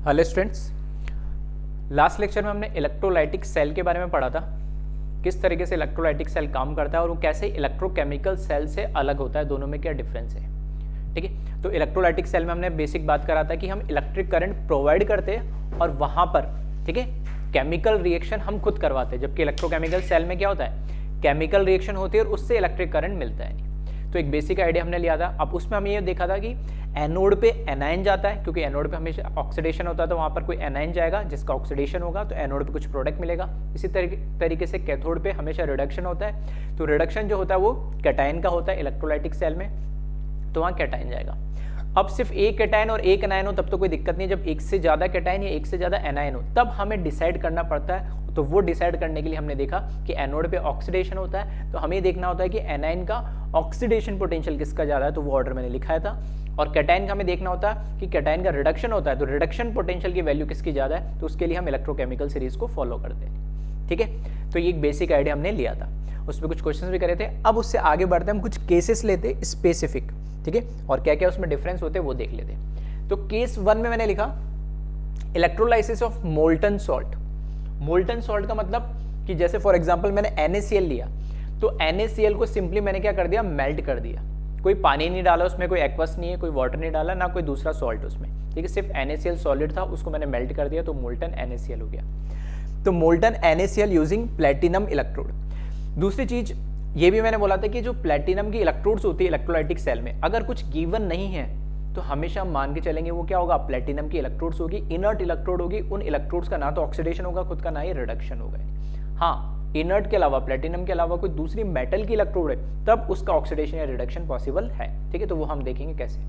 Hello students, last lecture में हमने electrolytic cell के बारे में पढ़ा था, किस तरीके से इलेक्ट्रोलाइटिक सेल काम करता है और वो कैसे इलेक्ट्रोकेमिकल सेल से अलग होता है, दोनों में क्या डिफरेंस है। ठीक है, तो इलेक्ट्रोलाइटिक सेल में हमने बेसिक बात करा था कि हम इलेक्ट्रिक करंट प्रोवाइड करते हैं और वहाँ पर ठीक है केमिकल रिएक्शन हम खुद करवाते हैं, जबकि इलेक्ट्रोकेमिकल सेल में क्या होता है, केमिकल रिएक्शन होती है और उससे इलेक्ट्रिक करंट मिलता है। तो एक बेसिक आइडिया हमने लिया था। अब उसमें हमने ये देखा था कि एनोड पे एनाइन जाता है, क्योंकि एनोड पे हमेशा ऑक्सीडेशन होता है, तो वहाँ पर कोई एनाइन जाएगा जिसका ऑक्सीडेशन होगा तो एनोड पे कुछ प्रोडक्ट मिलेगा। इसी तरीके से कैथोड पे हमेशा रिडक्शन होता है, तो रिडक्शन जो होता है वो कैटायन का होता है इलेक्ट्रोलाइटिक सेल में, तो वहाँ कैटायन जाएगा। अब सिर्फ एक कैटायन और एक एनायन हो तब तो कोई दिक्कत नहीं है, जब एक से ज़्यादा कैटायन या एक से ज़्यादा एनायन हो तब हमें डिसाइड करना पड़ता है। तो वो डिसाइड करने के लिए हमने देखा कि एनोड पे ऑक्सीडेशन होता है, तो हमें देखना होता है कि एनायन का ऑक्सीडेशन पोटेंशियल किसका ज़्यादा है, तो वो ऑर्डर मैंने लिखा था। और कैटायन का हमें देखना होता है कि कैटायन का रिडक्शन होता है, तो रिडक्शन पोटेंशियल की वैल्यू किसकी ज़्यादा है, तो उसके लिए हम इलेक्ट्रोकेमिकल सीरीज को फॉलो करते हैं। ठीक है, तो ये एक बेसिक आइडिया हमने लिया था, उसमें कुछ क्वेश्चंस भी करे थे। अब उससे आगे बढ़ते हम कुछ केसेस लेते स्पेसिफिक, ठीक है, और क्या क्या उसमें डिफरेंस होते हैं वो देख लेते। तो केस 1 में मैंने लिखा electrolysis of molten salt. Molten salt का मतलब कि जैसे फॉर एग्जांपल मैंने NaCl लिया, तो NaCl को सिंपली मैंने क्या कर दिया, मेल्ट कर दिया। कोई पानी नहीं डाला उसमें, कोई एक्वस नहीं है, कोई वाटर नहीं डाला, ना कोई दूसरा सॉल्ट उसमें, ठीक है, सिर्फ NaCl सॉलिड था, उसको मैंने मेल्ट कर दिया, तो मोल्टन NaCl हो गया। तो molten NaCl using platinum electrode. दूसरी चीज ये भी मैंने बोला था कि जो प्लेटिनम की इलेक्ट्रोड्स होती है इलेक्ट्रोलाइटिक सेल में, अगर कुछ गिवन नहीं है तो हमेशा हम मान के चलेंगे वो क्या होगा, प्लेटिनम की इलेक्ट्रोड्स होगी, इनर्ट इलेक्ट्रोड होगी। उन इलेक्ट्रोड्स का ना तो ऑक्सीडेशन होगा खुद का, ना ही रिडक्शन होगा। हाँ, इनर्ट के अलावा, प्लेटिनम के अलावा कोई दूसरी मेटल की इलेक्ट्रोड है तब उसका ऑक्सीडेशन या रिडक्शन पॉसिबल है। ठीक है, तो वो हम देखेंगे कैसे।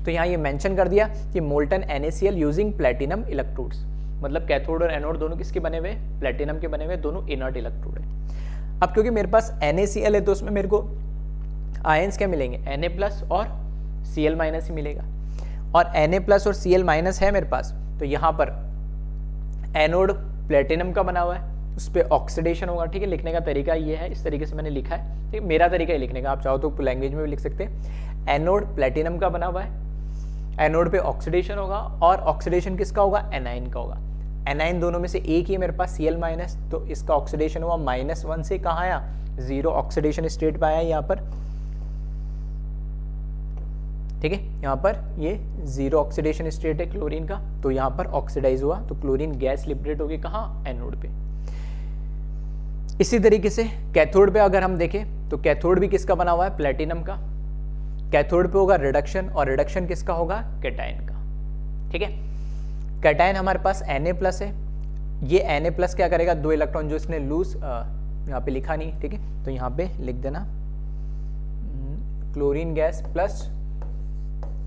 तो यहाँ ये मेंशन कर दिया कि molten NaCl using platinum electrodes, मतलब कैथोड और एनोड दोनों किसके बने हुए, प्लेटिनम के बने हुए, दोनों इनर्ट इलेक्ट्रोड है। अब क्योंकि मेरे पास NaCl है तो उसमें मेरे को आयंस क्या मिलेंगे, Na+ और Cl- ही मिलेगा, और Na+ और Cl- है मेरे पास, तो यहाँ पर एनोड प्लेटिनम का बना हुआ है, उस पर ऑक्सीडेशन होगा। ठीक है, लिखने का तरीका ये है, इस तरीके से मैंने लिखा है। ठीक है, मेरा तरीका है लिखने का, आप चाहो तो लैंग्वेज में भी लिख सकते हैं। एनोड प्लेटिनम का बना हुआ है, एनोड पे ऑक्सीडेशन होगा, और ऑक्सीडेशन किसका होगा, एनाइन का होगा। एनाइन दोनों में से एक ही है मेरे पास, Cl-, तो इसका ऑक्सीडेशन हुआ -1 से कहाँ आया, 0 ऑक्सीडेशन स्टेट पे आया यहाँ पर। ठीक है, यहाँ पर ये 0 ऑक्सीडेशन स्टेट है क्लोरीन का, तो यहाँ पर ऑक्सीडाइज हुआ, तो क्लोरीन गैस लिबरेट होगी कहाँ, एनोड पे। इसी तरीके से कैथोड पे अगर हम देखें तो कैथोड भी किसका बना हुआ है, प्लेटिनम का। कैथोड पे होगा रिडक्शन, और रिडक्शन किसका होगा, कैटायन का। ठीक है, कैटायन हमारे पास Na+ है, ये Na+ क्या करेगा, 2 इलेक्ट्रॉन जो इसने लूज, यहाँ पे लिखा नहीं, ठीक है, तो यहाँ पे लिख देना क्लोरीन गैस प्लस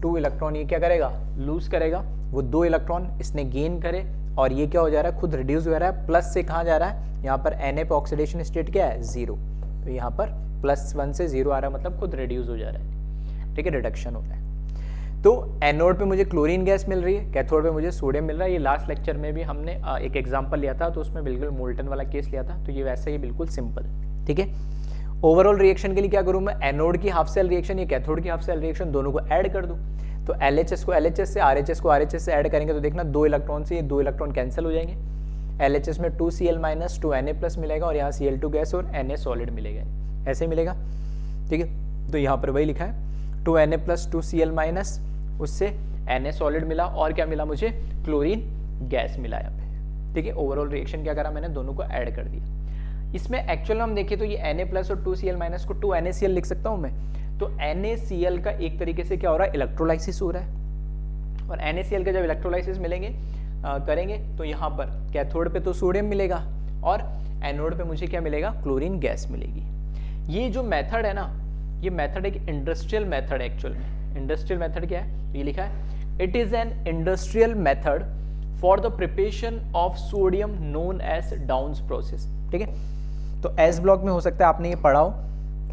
2 इलेक्ट्रॉन, ये क्या करेगा, लूज करेगा, वो 2 इलेक्ट्रॉन इसने गेन करे, और ये क्या हो जा रहा है, खुद रिड्यूस हो रहा है, प्लस से कहाँ जा रहा है, यहाँ पर Na पे ऑक्सीडेशन स्टेट क्या है, 0, तो यहाँ पर +1 से 0 आ रहा है, मतलब खुद रिड्यूस हो जा रहा है। ठीक है, रिडक्शन हो रहा है। तो एनोड पे मुझे क्लोरीन गैस मिल रही है, कैथोड पे मुझे सोडियम मिल रहा है। ये लास्ट लेक्चर में भी हमने एक एग्जांपल लिया था, तो उसमें बिल्कुल मोल्टन वाला केस लिया था, तो ये वैसे ही बिल्कुल सिंपल। ठीक है, ओवरऑल रिएक्शन के लिए क्या करूँ मैं, एनोड की हाफ सेल रिएक्शन या कैथोड की हाफ सेल रिएक्शन दोनों को ऐड कर दूँ, तो LHS को LHS से, RHS को RHS से ऐड करेंगे तो देखना 2 इलेक्ट्रॉन से ये 2 इलेक्ट्रॉन कैंसिल हो जाएंगे। LHS में 2Cl- 2 Na+ मिलेगा, और यहाँ Cl2 गैस और Na सॉलिड मिलेगा, ऐसे मिलेगा। ठीक है, तो यहाँ पर वही लिखा है 2 Na+ 2 Cl-, उससे Na सॉलिड मिला, और क्या मिला मुझे, क्लोरीन गैस मिला यहाँ पे। ठीक है, ओवरऑल रिएक्शन क्या करा मैंने, दोनों को ऐड कर दिया। इसमें एक्चुअल में हम देखें तो ये Na+ और 2 Cl- को 2 NaCl लिख सकता हूँ मैं, तो NaCl का एक तरीके से क्या हो रहा है, इलेक्ट्रोलाइसिस हो रहा है, और NaCl का जब इलेक्ट्रोलाइसिस करेंगे तो यहाँ पर कैथोड पे तो सोडियम मिलेगा, और एनोड पे मुझे क्या मिलेगा, क्लोरीन गैस मिलेगी। ये जो मेथड है ना, ये मेथड एक इंडस्ट्रियल मेथड है। एक्चुअल में इंडस्ट्रियल मेथड क्या है, ये लिखा है, it is an industrial method for the preparation of sodium known as Downs process. ठीक है, तो एस ब्लॉक में हो सकता है आपने ये पढ़ा हो,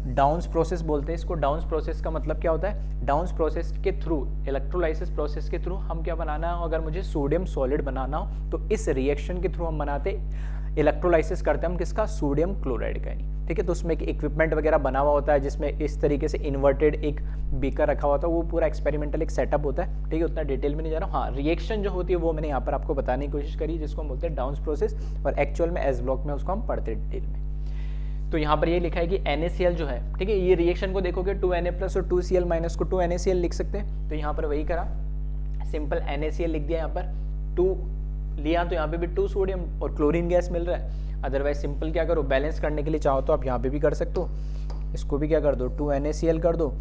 डाउन्स प्रोसेस बोलते हैं इसको। डाउन्स प्रोसेस का मतलब क्या होता है, डाउन्स प्रोसेस के थ्रू, इलेक्ट्रोलाइसिस प्रोसेस के थ्रू हम क्या बनाना हो, अगर मुझे सोडियम सॉलिड बनाना हो तो इस रिएक्शन के थ्रू हम बनाते, इलेक्ट्रोलाइसिस करते हैं हम किसका, सोडियम क्लोराइड का। ठीक है। तो उसमें एक इक्विपमेंट वगैरह बना हुआ होता है जिसमें इस तरीके से इन्वर्टेड एक बीकर रखा हुआ होता है, वो पूरा एक्सपेरिमेंटल एक सेटअप होता है, ठीक है। उतना डिटेल में नहीं जा रहा हूँ। हाँ, रिएक्शन जो होती है वो मैंने यहाँ पर आपको बताने की कोशिश करी, जिसको हम बोलते हैं डाउन प्रोसेस, और एक्चुअल में एस ब्लॉक में उसको हम पढ़ते हैं डिटेल में। तो यहाँ पर ये लिखा है कि NaCl जो है, ठीक है, ये रिएक्शन को देखोगे 2Na+ और 2Cl- को 2NaCl लिख सकते हैं। तो यहाँ पर वही करा, सिंपल NaCl लिख दिया, यहाँ पर 2 लिया तो यहाँ पे भी 2 सोडियम और क्लोरीन गैस मिल रहा है। अदरवाइज सिंपल क्या करो, बैलेंस करने के लिए चाहो तो आप यहाँ पे भी कर सकते हो, इसको भी क्या कर दो 2NaCl कर दो,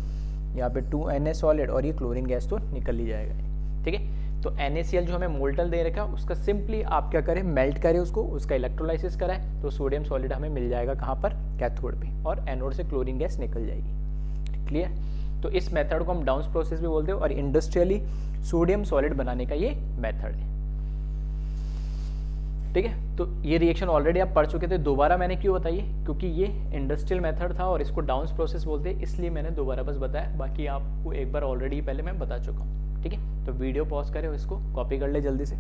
यहाँ पे 2Na सॉलिड और ये क्लोरीन गैस तो निकल ही जाएगा, ठीक है। तो NaCl जो हमें मोल्टल दे रखा है उसका सिंपली आप क्या करें, मेल्ट करें उसको, उसका इलेक्ट्रोलाइसिस कराएं, तो सोडियम सॉलिड हमें मिल जाएगा कहाँ पर, कैथोड पे, और एनोड से क्लोरीन गैस निकल जाएगी। क्लियर। तो इस मेथड को हम डाउन प्रोसेस भी बोलते हैं, और इंडस्ट्रियली सोडियम सॉलिड बनाने का ये मेथड है, ठीक है। तो ये रिएक्शन ऑलरेडी आप पढ़ चुके थे, दोबारा मैंने क्यों बताइए, क्योंकि ये इंडस्ट्रियल मेथड था और इसको डाउन प्रोसेस बोलते हैं, इसलिए मैंने दोबारा बस बताया, बाकी आपको एक बार ऑलरेडी पहले मैं बता चुका हूँ, ठीक है। तो वीडियो पॉज करें और इसको कॉपी कर ले जल्दी से।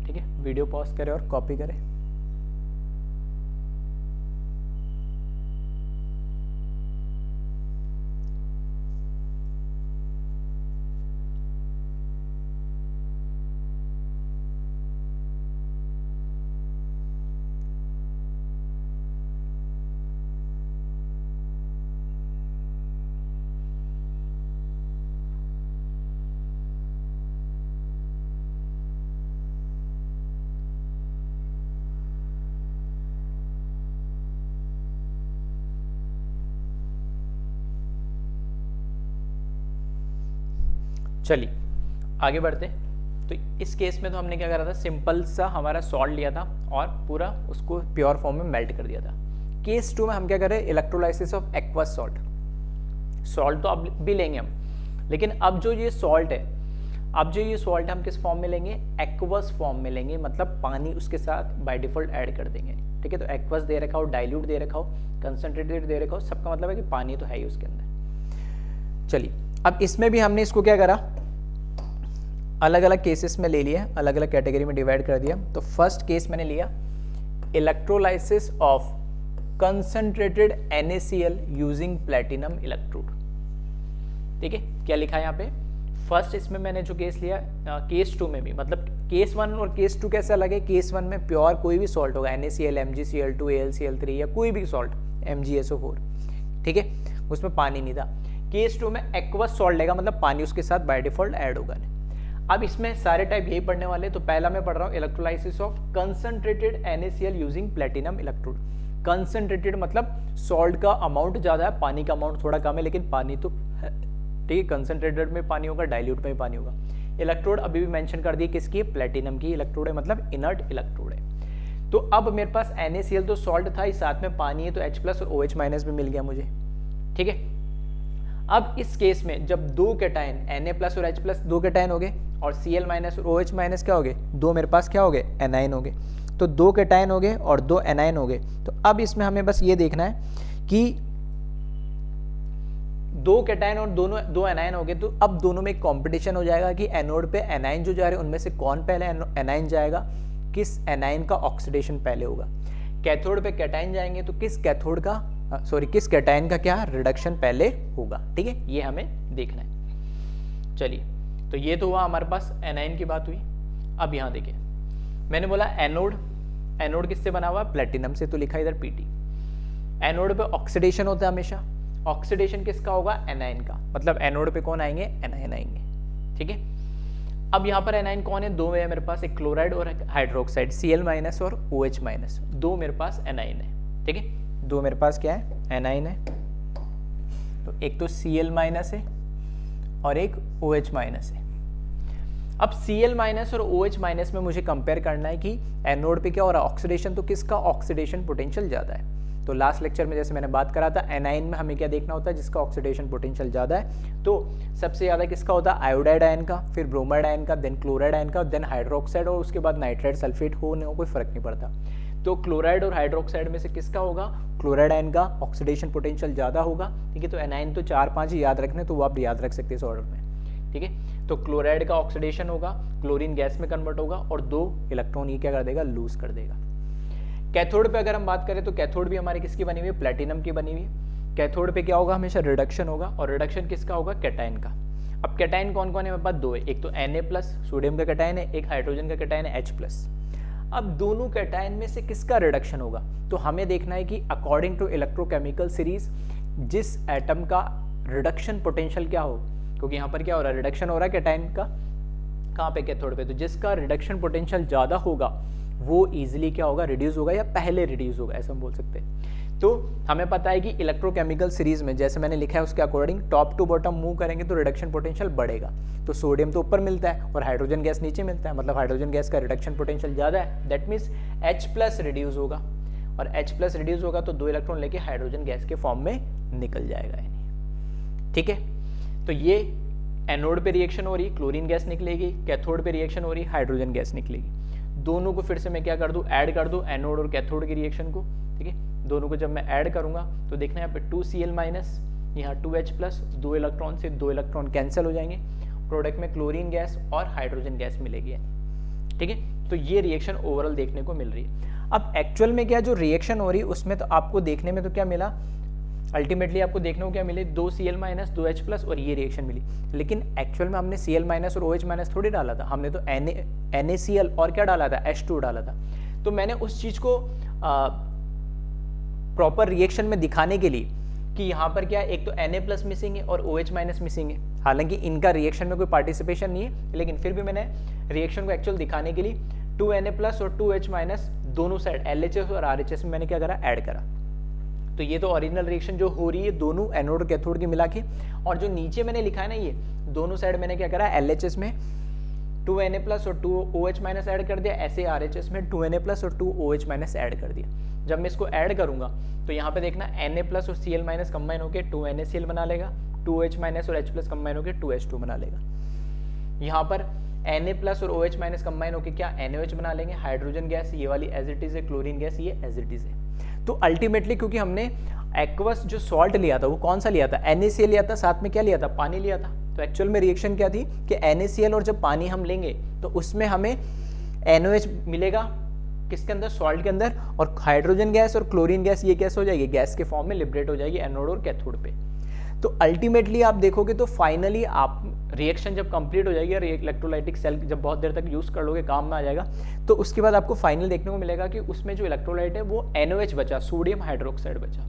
ठीक है, वीडियो पॉज करें और कॉपी करें। चलिए आगे बढ़ते। तो इस केस में तो हमने क्या करा था, सिंपल सा हमारा सॉल्ट लिया था और पूरा उसको प्योर फॉर्म में मेल्ट कर दिया था। केस 2 में हम क्या कर रहे हैं, electrolysis of aqueous salt. Salt तो अब भी लेंगे हम, लेकिन अब जो ये सॉल्ट है, हम किस फॉर्म में लेंगे, एक्वस फॉर्म में लेंगे, मतलब पानी उसके साथ बाय डिफॉल्ट ऐड कर देंगे, ठीक है। तो एक्वस दे रखा हो, डाइल्यूट दे रखा हो, कंसंट्रेटेड दे रखा हो, सबका मतलब है कि पानी तो है ही उसके अंदर। चलिए अब इसमें भी हमने इसको क्या करा, अलग अलग केसेस में ले लिया, अलग अलग कैटेगरी में डिवाइड कर दिया। तो फर्स्ट केस मैंने लिया electrolysis of concentrated NaCl using platinum electrode, ठीक है। क्या लिखा है यहाँ पे, फर्स्ट इसमें मैंने जो केस लिया, केस 2 में भी, मतलब केस 1 और केस 2 कैसा लगे, केस 1 में प्योर कोई भी सॉल्ट होगा, NaCl, MgCl2, AlCl3 या कोई भी सॉल्ट, MgSO4, ठीक है, उसमें पानी नहीं था। केस 2 में एक्वस सॉल्ट लेगा, मतलब पानी उसके साथ बाय डिफॉल्ट ऐड होगा। अब इसमें सारे टाइप यही पढ़ने वाले, तो पहला मैं पढ़ रहा हूँ electrolysis of concentrated NaCl using platinum electrode. Concentrated मतलब सॉल्ट का अमाउंट ज़्यादा है, पानी का अमाउंट थोड़ा कम है, लेकिन पानी तो है, ठीक है। कंसंट्रेटेड में पानी होगा, डाइल्यूट में भी पानी होगा। इलेक्ट्रोड अभी भी मेंशन कर दिए किसकी, प्लेटिनम की इलेक्ट्रोड है, मतलब इनर्ट इलेक्ट्रोड है। तो अब मेरे पास NaCl तो सॉल्ट था ही, साथ में पानी है, तो H+ और OH- भी मिल गया मुझे, ठीक है। अब इस केस में जब दो कैटायन Na+ और H+ दो कैटायन हो गए, और Cl- और OH- क्या हो गए, दो मेरे पास क्या हो गए, एनाइन हो गए। तो दो कैटायन हो गए और दो एनाइन हो गए। तो अब इसमें हमें बस ये देखना है कि दो कैटायन और दो एनाइन हो गए, तो अब दोनों में एक कॉम्पिटिशन हो जाएगा कि एनोड पे एनाइन जो जा रहे हैं उनमें से कौन पहले एनाइन जाएगा, किस एनाइन का ऑक्सीडेशन पहले होगा। कैथोड पे कैटायन जाएंगे तो किस कैटायन का क्या रिडक्शन पहले होगा, ठीक है, ये हमें देखना है। चलिए, तो ये तो हुआ हमारे पास एनाइन की बात हुई। अब यहाँ देखिए, मैंने बोला एनोड किससे बना हुआ है, प्लेटिनम से, तो लिखा इधर Pt। एनोड पे ऑक्सीडेशन होता है हमेशा, ऑक्सीडेशन किसका होगा, एनाइन का, मतलब एनोड पे कौन आएंगे, एनाइन आएंगे, ठीक है। अब यहाँ पर एनाइन कौन है, दो है मेरे पास, एक क्लोराइड और एक हाइड्रोक्साइड, Cl- और OH-, दो मेरे पास एनाइन है, ठीक है। दो मेरे पास क्या है, एनाइन है। तो एक तो Cl- है और एक OH- है। अब Cl- और OH- में मुझे कंपेयर करना है कि एनोड पे क्या हो रहा है, ऑक्सीडेशन, तो किसका ऑक्सीडेशन पोटेंशियल ज़्यादा है। तो लास्ट लेक्चर में जैसे मैंने बात करा था, एनाइन में हमें क्या देखना होता है, जिसका ऑक्सीडेशन पोटेंशियल ज़्यादा है। तो सबसे ज़्यादा किसका होता है, आयोडाइड आयन का, फिर ब्रोमाइड आयन का, देन क्लोराइड आयन का, देन हाइड्रोक्साइड, और उसके बाद नाइट्राइड सल्फेट हो कोई फर्क नहीं पड़ता। तो क्लोराइड और हाइड्रोक्साइड में से किसका होगा, क्लोराइड आयन का ऑक्सीडेशन पोटेंशियल ज़्यादा होगा, ठीक है। तो एनाइन तो 4-5 ही याद रखने, तो वो आप याद रख सकते हैं इस ऑर्डर में, ठीक है। तो क्लोराइड का ऑक्सीडेशन होगा, क्लोरीन गैस में कन्वर्ट होगा और 2 इलेक्ट्रॉन ये क्या कर देगा, लूज कर देगा। कैथोड पे अगर हम बात करें तो कैथोड भी हमारी किसकी बनी हुई है, प्लेटिनम की बनी हुई है। कैथोड पे क्या होगा, हमेशा रिडक्शन होगा, और रिडक्शन किसका होगा, कैटायन का। अब कैटायन कौन कौन है मेरे पास, 2 है, एक तो Na+ सोडियम का कैटायन है, एक हाइड्रोजन का कैटायन है H+। अब दोनों कैटायन में से किसका रिडक्शन होगा, तो हमें देखना है कि अकॉर्डिंग टू इलेक्ट्रोकेमिकल सीरीज जिस एटम का रिडक्शन पोटेंशियल क्या हो, क्योंकि यहाँ पर क्या हो रहा है, रिडक्शन हो रहा है कैटायन का, कहाँ पे, कैथोड पे। तो जिसका रिडक्शन पोटेंशियल ज़्यादा होगा वो इजीली क्या होगा, रिड्यूस होगा या पहले रिड्यूस होगा, ऐसा हम बोल सकते हैं। तो हमें पता है कि इलेक्ट्रोकेमिकल सीरीज में जैसे मैंने लिखा है उसके according top to bottom move करेंगे तो रिडक्शन पोटेंशियल बढ़ेगा। तो सोडियम तो ऊपर मिलता है और हाइड्रोजन गैस नीचे मिलता है, मतलब हाइड्रोजन गैस का रिडक्शन पोटेंशियल ज़्यादा है, दैट मीन्स H+ रिड्यूस होगा, और H+ रिड्यूस होगा तो 2 इलेक्ट्रॉन लेके हाइड्रोजन गैस के फॉर्म में निकल जाएगा, ठीक है। तो ये एनोड पे रिएक्शन हो रही, क्लोरीन गैस निकलेगी, कैथोड पे रिएक्शन हो रही, हाइड्रोजन गैस निकलेगी। दोनों को फिर से मैं क्या कर दूं, ऐड कर दूं, एनोड और कैथोड की रिएक्शन को, ठीक है। दोनों को जब मैं ऐड करूंगा तो देखना यहाँ पे 2Cl-, यहाँ 2H+, 2 इलेक्ट्रॉन से 2 इलेक्ट्रॉन कैंसिल हो जाएंगे, प्रोडक्ट में क्लोरीन गैस और हाइड्रोजन गैस मिलेगी, ठीक है। तो ये रिएक्शन ओवरऑल देखने को मिल रही है। अब एक्चुअल में क्या जो रिएक्शन हो रही है उसमें तो आपको देखने में तो क्या मिला, अल्टीमेटली आपको देखने को क्या मिले, 2Cl-, 2H+ और ये रिएक्शन मिली, लेकिन एक्चुअल में हमने Cl- और OH- थोड़ी डाला था, हमने तो NaCl और क्या डाला था, H2 डाला था। तो मैंने उस चीज़ को प्रॉपर रिएक्शन में दिखाने के लिए कि यहाँ पर क्या एक तो Na+ मिसिंग है और OH- मिसिंग है, हालांकि इनका रिएक्शन में कोई पार्टिसिपेशन नहीं है, लेकिन फिर भी मैंने रिएक्शन को एक्चुअल दिखाने के लिए 2Na+ और 2H- दोनों साइड LHS और RHS में मैंने क्या करा, ऐड करा। तो ये तो ओरिजिनल रिएक्शन जो हो रही है दोनों एनोड और कैथोड की मिला के, और जो नीचे मैंने लिखा है ना ये दोनों साइड मैंने क्या करा, LHS में 2Na+ और 2OH- ऐड कर दिया, ऐसे RHS में 2Na+ और 2OH- ऐड कर दिया। जब मैं इसको ऐड करूंगा तो यहाँ पे देखना Na+ और Cl- कंबाइन होकर 2NaCl बना लेगा, 2OH- और H+ कंबाइन होकर 2H2 बना लेगा। यहाँ पर Na+ और OH- कंबाइन होकर क्या NaOH बना लेंगे, हाइड्रोजन गैस ये वाली एज इट इज है, क्लोरीन गैस ये एज इट इज है। तो अल्टीमेटली क्योंकि हमने एक्वस जो सॉल्ट लिया था वो कौन सा लिया था, NaCl लिया था, साथ में क्या लिया था, पानी लिया था। तो एक्चुअल में रिएक्शन क्या थी कि NaCl और जब पानी हम लेंगे तो उसमें हमें NaOH मिलेगा किसके अंदर, सॉल्ट के अंदर, और हाइड्रोजन गैस और क्लोरीन गैस ये कैसे हो जाएगी, गैस के फॉर्म में लिबरेट हो जाएगी एनोड और कैथोड पे। तो अल्टीमेटली आप देखोगे तो फाइनली आप रिएक्शन जब कंप्लीट हो जाएगी और इलेक्ट्रोलाइटिक सेल जब बहुत देर तक यूज़ कर लोगे काम में आ जाएगा, तो उसके बाद आपको फाइनल देखने को मिलेगा कि उसमें जो इलेक्ट्रोलाइट है वो NaOH बचा, सोडियम हाइड्रोक्साइड बचा,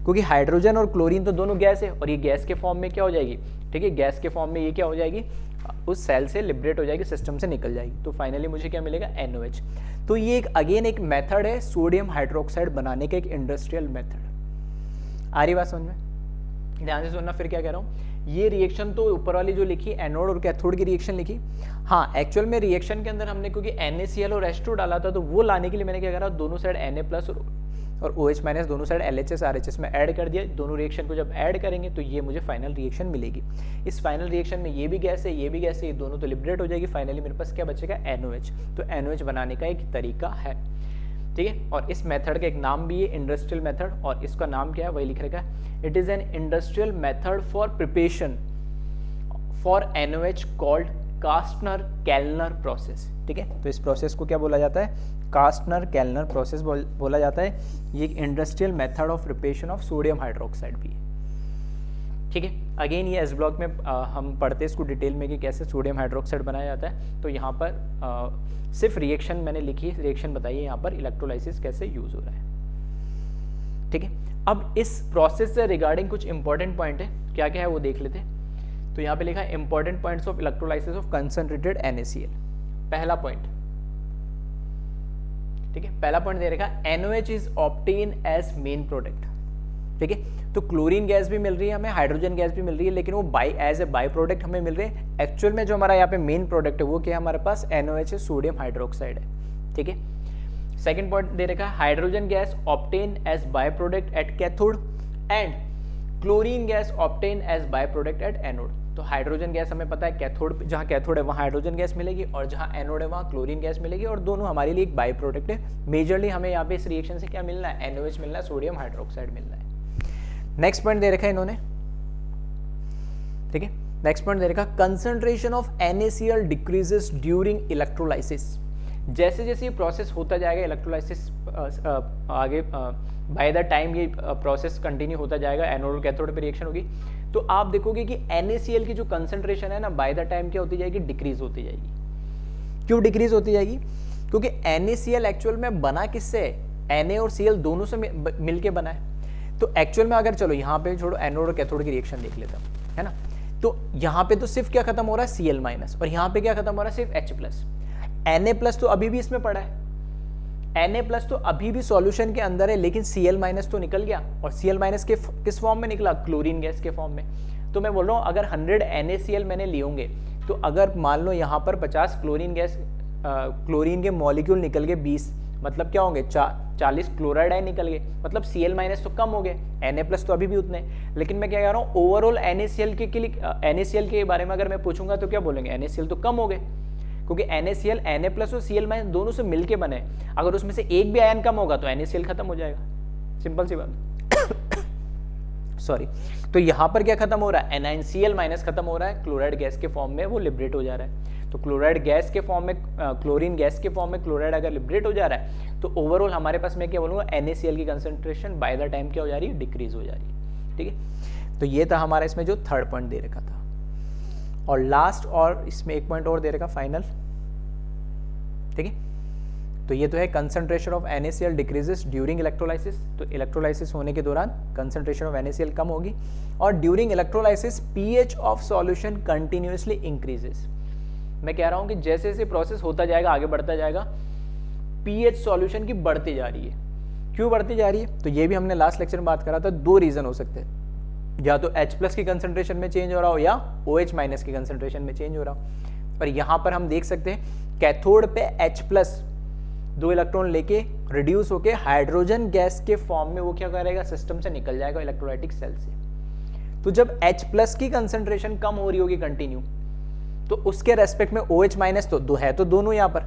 क्योंकि हाइड्रोजन और क्लोरीन तो दोनों गैस है और ये गैस के फॉर्म में क्या हो जाएगी, ठीक है, गैस के फॉर्म में ये क्या हो जाएगी, उस सेल से लिबरेट हो जाएगी, सिस्टम से निकल जाएगी। तो फाइनली मुझे क्या मिलेगा, NaOH। तो ये एक अगेन एक मेथड है सोडियम हाइड्रोक्साइड बनाने का, एक इंडस्ट्रियल मेथड। आ रही बात समझ में, ध्यान से सुनना। फिर क्या कह रहा हूँ, ये रिएक्शन तो ऊपर वाली जो लिखी एनोड और कैथोड की रिएक्शन लिखी, हाँ एक्चुअल में रिएक्शन के अंदर हमने क्योंकि NaCl और H2 डाला था तो वो लाने के लिए मैंने क्या करा, दोनों साइड Na+ और OH- दोनों साइड LHS RHS में ऐड कर दिया। दोनों रिएक्शन को जब ऐड करेंगे तो ये मुझे फाइनल रिएक्शन मिलेगी। इस फाइनल रिएक्शन में ये भी गैस है, ये भी गैस है, ये दोनों तो लिबरेट हो जाएगी। फाइनली मेरे पास क्या बचेगा, NaOH। तो NaOH बनाने का एक तरीका है, ठीक है। और इस मेथड का एक नाम भी है इंडस्ट्रियल मेथड, और इसका नाम क्या है वही लिख रखा है, it is an industrial method for preparation for NaOH called Castner Kellner process, ठीक है। तो इस प्रोसेस को क्या बोला जाता है, कास्टनर केल्नर प्रोसेस बोला जाता है। ये एक industrial method of preparation of sodium hydroxide भी है, ठीक है। अगेन ये एस ब्लॉक में हम पढ़ते हैं इसको डिटेल में कि कैसे सोडियम हाइड्रोक्साइड बनाया जाता है। तो यहाँ पर सिर्फ रिएक्शन मैंने लिखी है, रिएक्शन बताइए यहाँ पर इलेक्ट्रोलाइसिस कैसे यूज हो रहा है, ठीक है। अब इस प्रोसेस से रिगार्डिंग कुछ इंपॉर्टेंट पॉइंट है, क्या क्या है वो देख लेते हैं। तो यहाँ पे लिखा है important points of electrolysis of concentrated NaCl। पहला पॉइंट, ठीक है, पहला पॉइंट दे रखा है NaOH is obtain as main product, ठीक है। तो क्लोरीन गैस भी मिल रही है हमें, हाइड्रोजन गैस भी मिल रही है, लेकिन वो एज ए बाई प्रोडक्ट हमें मिल रहे हैं। एक्चुअल में जो हमारा यहाँ पे मेन प्रोडक्ट है वो क्या है, हमारे पास NaOH है, सोडियम हाइड्रोक्साइड है, ठीक है। सेकंड पॉइंट दे रखा है hydrogen gas obtain as by product at cathode and chlorine gas obtain as by product at anode. तो हाइड्रोजन गैस हमें पता है कैथोड, जहाँ कैथोड है वहाँ हाइड्रोजन गैस मिलेगी और जहाँ एनोड है वहाँ क्लोरीन गैस मिलेगी, और दोनों हमारे लिए एक बाई प्रोडक्ट है। मेजरली हमें यहाँ पे इस रिएक्शन से क्या मिलना है, NaOH मिलना है, सोडियम हाइड्रोक्साइड मिलना है। नेक्स्ट पॉइंट दे रखा है इन्होंने, ठीक है। नेक्स्ट पॉइंट दे रखा, concentration of NaCl decreases during electrolysis. जैसे जैसे ये प्रोसेस होता जाएगा इलेक्ट्रोलाइसिस आगे बाय द टाइम ये प्रोसेस कंटिन्यू होता जाएगा, एनोड और कैथोड पे रिएक्शन होगी, तो आप देखोगे कि NaCl की जो कंसंट्रेशन है ना बाय द टाइम क्या होती जाएगी, डिक्रीज होती जाएगी। क्यों डिक्रीज होती जाएगी, क्योंकि NaCl एक्चुअल में बना किससे है, Na और Cl दोनों से मिलके बना है। तो एक्चुअल में अगर चलो यहाँ पे छोड़ो एनोड और कैथोड की रिएक्शन देख लेता हूँ, है ना। तो यहाँ पे तो सिर्फ क्या खत्म हो रहा है, Cl माइनस, और यहाँ पे क्या खत्म हो रहा है, सिर्फ H प्लस। Na प्लस तो अभी भी इसमें पड़ा है, Na प्लस तो अभी भी सॉल्यूशन के अंदर है, लेकिन Cl माइनस तो निकल गया, और Cl माइनस के किस फॉर्म में निकला, क्लोरीन गैस के फॉर्म में। तो मैं बोल रहा हूँ अगर 100 NaCl मैंने लिए होंगे, तो अगर मान लो यहाँ पर 50 क्लोरीन के मॉलिक्यूल निकल गए 20, मतलब क्या होंगे 40 क्लोराइड आयन निकल गए, मतलब Cl माइनस तो कम हो गए, Na प्लस तो अभी भी उतने। लेकिन मैं क्या कह रहा हूँ, ओवरऑल NaCl के बारे में अगर मैं पूछूंगा तो क्या बोलेंगे, NaCl तो कम हो गए, क्योंकि NaCl Na प्लस और Cl माइनस दोनों से मिलके बने। अगर उसमें से एक भी आयन कम होगा तो NaCl खत्म हो जाएगा, सिंपल सी बात। सॉरी, तो यहाँ पर क्या खत्म हो रहा है, NaCl माइनस खत्म हो रहा है, क्लोराइड गैस के फॉर्म में वो लिबरेट हो जा रहा है। तो क्लोराइड गैस के फॉर्म में क्लोरीन गैस के फॉर्म में क्लोराइड अगर लिबरेट हो जा रहा है, तो ओवरऑल हमारे पास मैं क्या बोलूँगा, NaCl की कंसंट्रेशन बाय द टाइम क्या हो जा रही है, डिक्रीज हो जा रही है, ठीक है। तो ये था हमारा इसमें जो थर्ड पॉइंट दे रखा था, और लास्ट और इसमें एक पॉइंट और दे रखा फाइनल, ठीक है। तो ये तो है concentration of NaCl decreases during electrolysis. तो इलेक्ट्रोलाइसिस होने के दौरान कंसंट्रेशन ऑफ NaCl कम होगी, और during electrolysis pH of solution continuously increases. मैं कह रहा हूं कि जैसे जैसे प्रोसेस होता जाएगा, आगे बढ़ता जाएगा, pH सॉल्यूशन की बढ़ती जा रही है। क्यों बढ़ती जा रही है, तो ये भी हमने लास्ट लेक्चर में बात करा था, दो रीजन हो सकते हैं, या तो H प्लस की कंसंट्रेशन में चेंज हो रहा हो, या OH माइनस की कंसंट्रेशन में चेंज हो रहा हो। पर यहाँ पर हम देख सकते हैं कैथोड पे H प्लस 2 इलेक्ट्रॉन लेके रिड्यूस होके हाइड्रोजन गैस के फॉर्म में वो क्या करेगा, सिस्टम से निकल जाएगा इलेक्ट्रोलाइटिक सेल से। तो जब H प्लस की कंसंट्रेशन कम हो रही होगी कंटिन्यू, तो उसके रेस्पेक्ट में OH माइनस तो है तो दोनों यहाँ पर,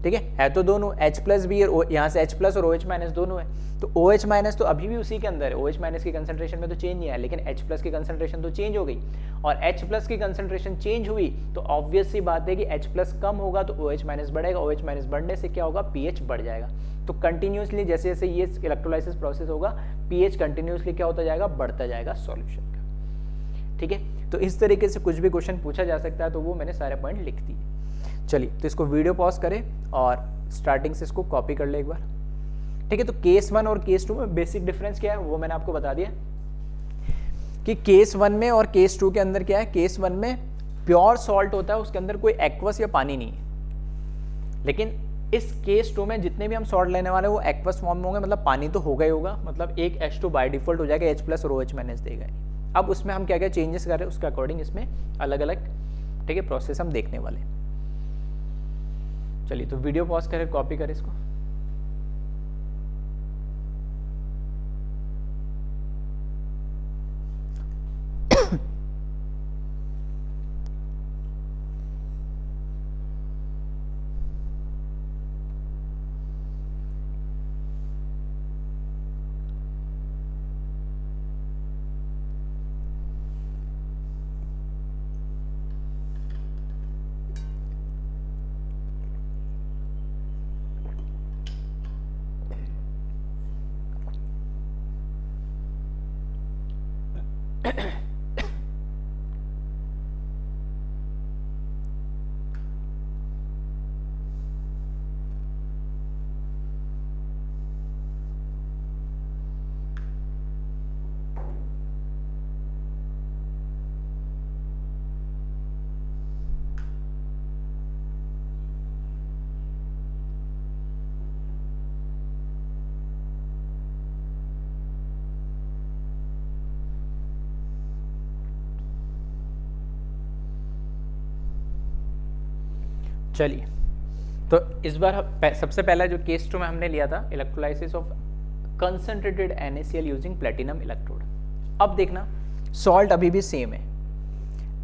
ठीक है तो दोनों, H प्लस भी यहाँ से H प्लस और OH माइनस दोनों है। तो OH माइनस तो अभी भी उसी के अंदर है, OH माइनस की कंसंट्रेशन में तो चेंज नहीं आया, लेकिन H प्लस की कंसंट्रेशन तो चेंज हो गई, और H प्लस की कंसंट्रेशन चेंज हुई तो ऑब्वियस सी बात है कि H प्लस कम होगा तो OH माइनस बढ़ेगा, OH माइनस बढ़ने से क्या होगा, pH बढ़ जाएगा। तो कंटिन्यूसली जैसे जैसे ये इलेक्ट्रोलाइसिस प्रोसेस होगा, pH कंटिन्यूसली क्या होता जाएगा, बढ़ता जाएगा सॉल्यूशन का, ठीक है। तो इस तरीके से कुछ भी क्वेश्चन पूछा जा सकता है, तो वो मैंने सारे पॉइंट लिख दिए। चलिए, तो इसको वीडियो पॉज करें और स्टार्टिंग से इसको कॉपी कर ले एक बार, ठीक है। तो केस 1 और केस 2 में बेसिक डिफरेंस क्या है वो मैंने आपको बता दिया कि केस 1 में और केस 2 के अंदर क्या है। केस 1 में प्योर सॉल्ट होता है, उसके अंदर कोई एक्वस या पानी नहीं है, लेकिन इस केस 2 में जितने भी हम सॉल्ट लेने वाले हैं वो एक्वस फॉर्म में होंगे, मतलब पानी तो होगा ही होगा, मतलब एक H2 बाय डिफॉल्ट हो जाएगा, H प्लस और OH माइनस देगा। अब उसमें हम क्या क्या चेंजेस कर रहे हैं उसके अकॉर्डिंग इसमें अलग अलग, ठीक है, प्रोसेस हम देखने वाले। चलिए, तो वीडियो पॉज करें, कॉपी करें इसको। चलिए, तो इस बार सबसे पहला जो केस 2 में हमने लिया था, electrolysis of concentrated NaCl using platinum electrode. अब देखना, सॉल्ट अभी भी सेम है,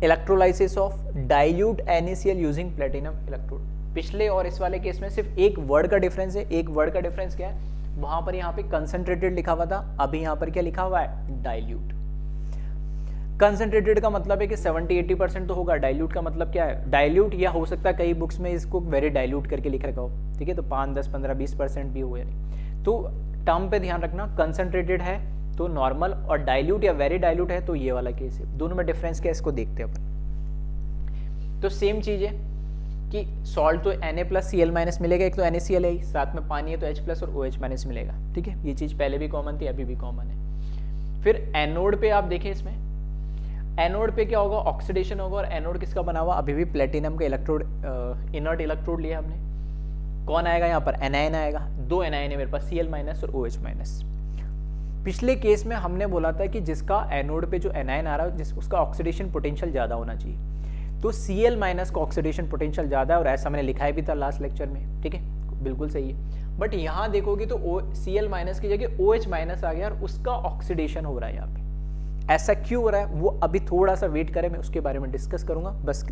electrolysis of dilute NaCl using platinum electrode. पिछले और इस वाले केस में सिर्फ एक वर्ड का डिफरेंस है। एक वर्ड का डिफरेंस क्या है, वहां पर यहाँ पे कंसंट्रेटेड लिखा हुआ था, अभी यहाँ पर क्या लिखा हुआ है, डाइल्यूट। कंसंट्रेटेड का मतलब है कि 70-80% तो होगा, डाइल्यूट का मतलब क्या है, डाइल्यूट, या हो सकता है कई बुक्स में इसको वेरी डाइल्यूट करके लिख रखा हो, ठीक है, तो 5, 10, 15, 20% भी हो। तो टर्म पे ध्यान रखना, कंसंट्रेटेड है तो नॉर्मल, और डाइल्यूट या वेरी डाइल्यूट है तो ये वाला केस है। दोनों में डिफरेंस क्या है, इसको देखते हैं अपन। तो सेम चीज है कि सॉल्ट तो Na+Cl- मिलेगा, एक तो NaCl है, साथ में पानी है तो H+ और OH- मिलेगा, ठीक है। ये चीज पहले भी कॉमन थी, अभी भी कॉमन है। फिर एनोड पे आप देखें, इसमें एनोड पे क्या होगा, ऑक्सीडेशन होगा, और एनोड किसका बना हुआ, अभी भी प्लेटिनम का इलेक्ट्रोड, इनर्ट इलेक्ट्रोड लिया हमने। कौन आएगा यहाँ पर, एनायन आएगा, 2 एनायन है मेरे पास, Cl- और OH-। पिछले केस में हमने बोला था कि जिसका एनोड पे जो एनायन आ रहा है उसका ऑक्सीडेशन पोटेंशियल ज्यादा होना चाहिए, तो Cl- का ऑक्सीडेशन पोटेंशियल ज्यादा है, और ऐसा मैंने लिखाया भी था लास्ट लेक्चर में, ठीक है, बिल्कुल सही है। बट यहाँ देखोगे तो Cl- की जगह OH- आ गया, और उसका ऑक्सीडेशन हो रहा है यहाँ पे। ऐसा क्यों हो रहा है वो अभी थोड़ा सा वेट करें, मैं उसके बारे में डिस्कस करूंगा। बस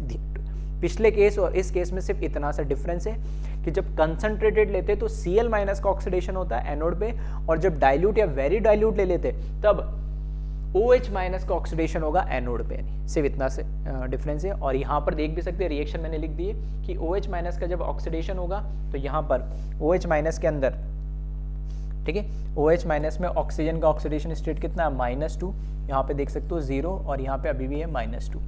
पिछले केस और इस केस में सिर्फ इतना सा डिफरेंस है कि जब कंसंट्रेटेड लेते तो Cl- का ऑक्सीडेशन होता है एनोड पे, और जब डाइल्यूट या वेरी डाइल्यूट ले लेते तब OH- का ऑक्सीडेशन होगा एनोड पे, सिर्फ इतना से डिफरेंस है। और यहाँ पर देख भी सकते हैं, रिएक्शन मैंने लिख दी है कि OH- का जब ऑक्सीडेशन होगा तो यहाँ पर OH- के अंदर, ठीक है, OH- में ऑक्सीजन का ऑक्सीडेशन स्टेट कितना है, -2, यहाँ पे देख सकते हो 0, और यहाँ पे अभी भी है -2,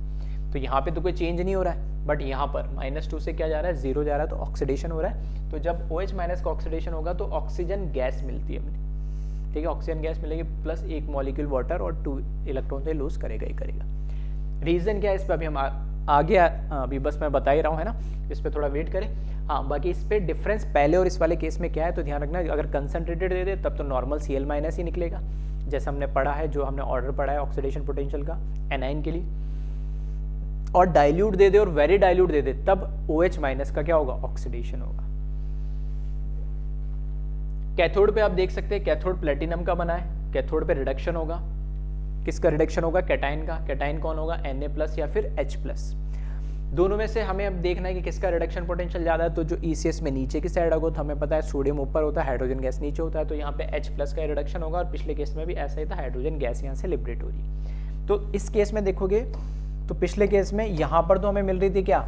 तो यहाँ पे तो कोई चेंज नहीं हो रहा है, बट यहाँ पर -2 से क्या जा रहा है, 0 जा रहा है, तो ऑक्सीडेशन हो रहा है। तो जब OH- का ऑक्सीडेशन होगा तो ऑक्सीजन गैस मिलती है हमें, ठीक है, ऑक्सीजन गैस मिलेगी, प्लस 1 मॉलिक्यूल वाटर और 2 इलेक्ट्रॉन तो लूज करेगा ही करेगा। रीजन क्या है इस पर अभी हम आगे अभी बस मैं बता ही रहा हूँ, है ना, इस पर थोड़ा वेट करें। हाँ, बाकी इस पे डिफरेंस पहले और इस वाले केस में क्या है तो ध्यान रखना, अगर कंसंट्रेटेड दे दे तब तो नॉर्मल Cl- ही निकलेगा, जैसा हमने पढ़ा है, जो हमने ऑर्डर पढ़ा है ऑक्सीडेशन पोटेंशियल का एनाइन के लिए। और डाइल्यूट दे दे और वेरी डाइल्यूट दे दे तब OH- का क्या होगा, ऑक्सीडेशन होगा। कैथोड पे आप देख सकते हैं, कैथोड प्लेटिनम का बना है, कैथोड पे रिडक्शन होगा, किसका रिडक्शन होगा, कैटाइन का। कैटाइन कौन होगा, Na+ या फिर H+। दोनों में से हमें अब देखना है कि किसका रिडक्शन पोटेंशियल ज़्यादा है। तो जो ECS में नीचे की साइड होगा तो हमें पता है सोडियम ऊपर होता है, हाइड्रोजन गैस नीचे होता है, तो यहाँ पे H+ का रिडक्शन होगा, और पिछले केस में भी ऐसा ही था, हाइड्रोजन गैस यहाँ से लिबरेट हो रही है। तो इस केस में देखोगे तो पिछले केस में यहाँ पर तो हमें मिल रही थी क्या,